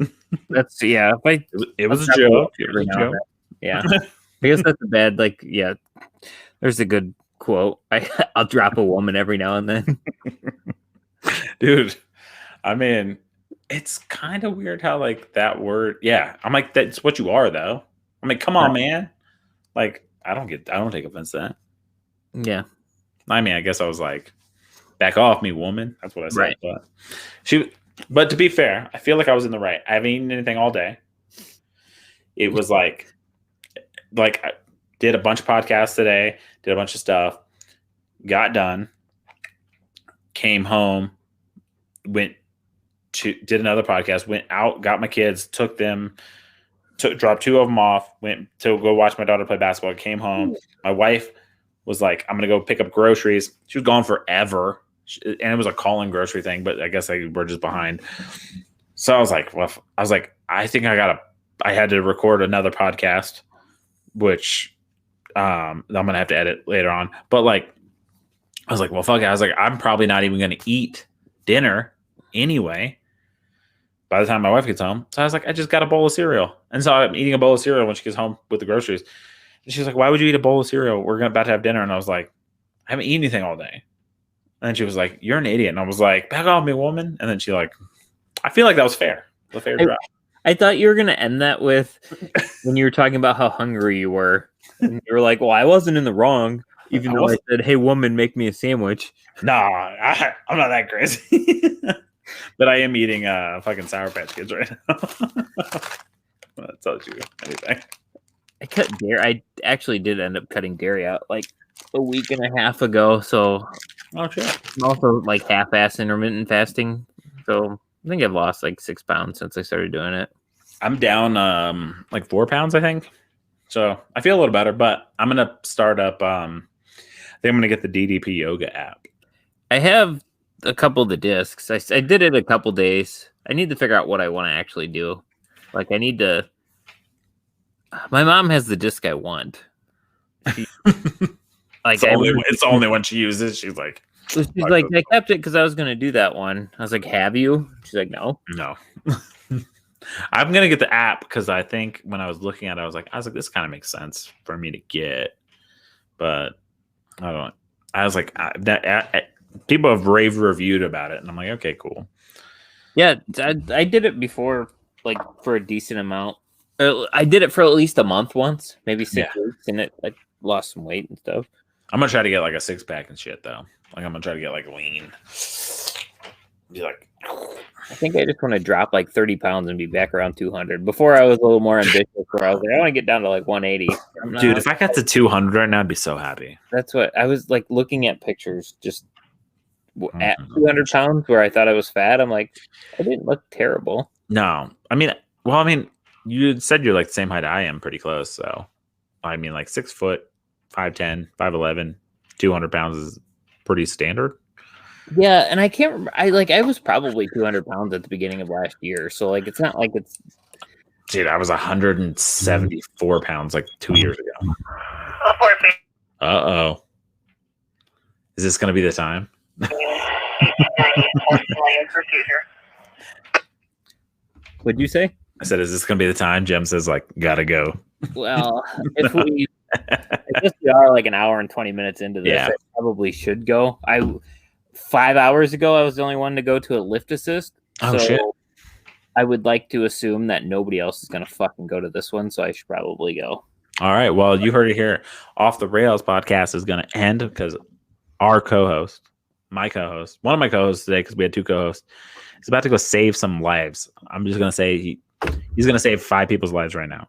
That's it was a joke. It was a joke. Yeah. I guess that's a bad, like, yeah. There's a good quote. I'll drop a woman every now and then. Dude, I mean, it's kind of weird how like that word, I'm like, that's what you are though. I mean, come on, man. Like, I don't take offense to that. Yeah. I mean, I guess I was like, back off me, woman. That's what I said. Right. But to be fair, I feel like I was in the right. I haven't eaten anything all day. It was like I did a bunch of podcasts today, did a bunch of stuff, got done, came home, did another podcast, went out, got my kids, dropped two of them off, went to go watch my daughter play basketball, came home. My wife was like, I'm going to go pick up groceries. She was gone forever. And it was a call-in grocery thing, but I guess we're just behind. So I was like, I think I had to record another podcast, which I'm going to have to edit later on. But like, I was like, well, fuck it. I was like, I'm probably not even going to eat dinner anyway by the time my wife gets home. So I was like, I just got a bowl of cereal. And so I'm eating a bowl of cereal when she gets home with the groceries. And she's like, why would you eat a bowl of cereal? We're about to have dinner. And I was like, I haven't eaten anything all day. And then she was like, you're an idiot. And I was like, back off me, woman. And then she like, I feel like that was fair. The fair drop. I thought you were going to end that with when you were talking about how hungry you were. And you were like, well, I wasn't in the wrong, even though I said, hey, woman, make me a sandwich. Nah, I'm not that crazy. But I am eating fucking Sour Patch Kids right now. But told you anything. I cut dairy. I actually did end up cutting dairy out like a week and a half ago. So, Oh shit! I'm also like half-ass intermittent fasting. So I think I've lost like 6 pounds since I started doing it. I'm down like 4 pounds, I think. So I feel a little better, but I'm gonna start up. I think I'm gonna get the DDP Yoga app. I have a couple of the discs. I did it a couple days. I need to figure out what I want to actually do. Like I need to. My mom has the disc I want. Like it's the only one she uses. She's like, I kept it because I was gonna do that one. I was like, have you? She's like, no. I'm gonna get the app because I think when I was looking at it, I was like, this kind of makes sense for me to get, but I don't. I was like, people have rave reviewed about it, and I'm like, okay, cool. Yeah, I did it before, like for a decent amount. I did it for at least a month once, maybe 6 weeks, and I lost some weight and stuff. I'm gonna try to get like a 6-pack and shit though. Like I'm gonna try to get like lean. Be like, I think I just want to drop like 30 pounds and be back around 200. Before I was a little more ambitious, where I was like, I want to get down to like 180. Dude, if I got to 200 right now, I'd be so happy. That's what I was like looking at pictures just at 200 pounds where I thought I was fat. I'm like, I didn't look terrible. No, I mean, you said you're like the same height I am, pretty close. So, I mean, like 6 foot, 5'10", 5'11", 200 pounds is pretty standard. Yeah, and I can't remember. I was probably 200 pounds at the beginning of last year. So like, it's not like it's. Dude, I was 174 pounds like 2 years ago. Uh-oh. Is this going to be the time? What'd you say? I said, is this going to be the time? Jem says, like, gotta go. Well, if I guess we are like an hour and 20 minutes into this, I probably should go. 5 hours ago, I was the only one to go to a lift assist. Oh, shit. I would like to assume that nobody else is going to fucking go to this one, so I should probably go. All right. Well, you heard it here. Off the Rails podcast is going to end because our co-host, my co-host, one of my co-hosts today, because we had 2 co-hosts, is about to go save some lives. I'm just going to say he's going to save 5 people's lives right now.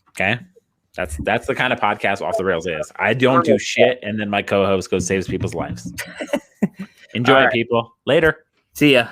Okay? That's the kind of podcast Off the Rails is. I don't do shit, and then my co-host goes saves people's lives. Enjoy it, people. Later. See ya.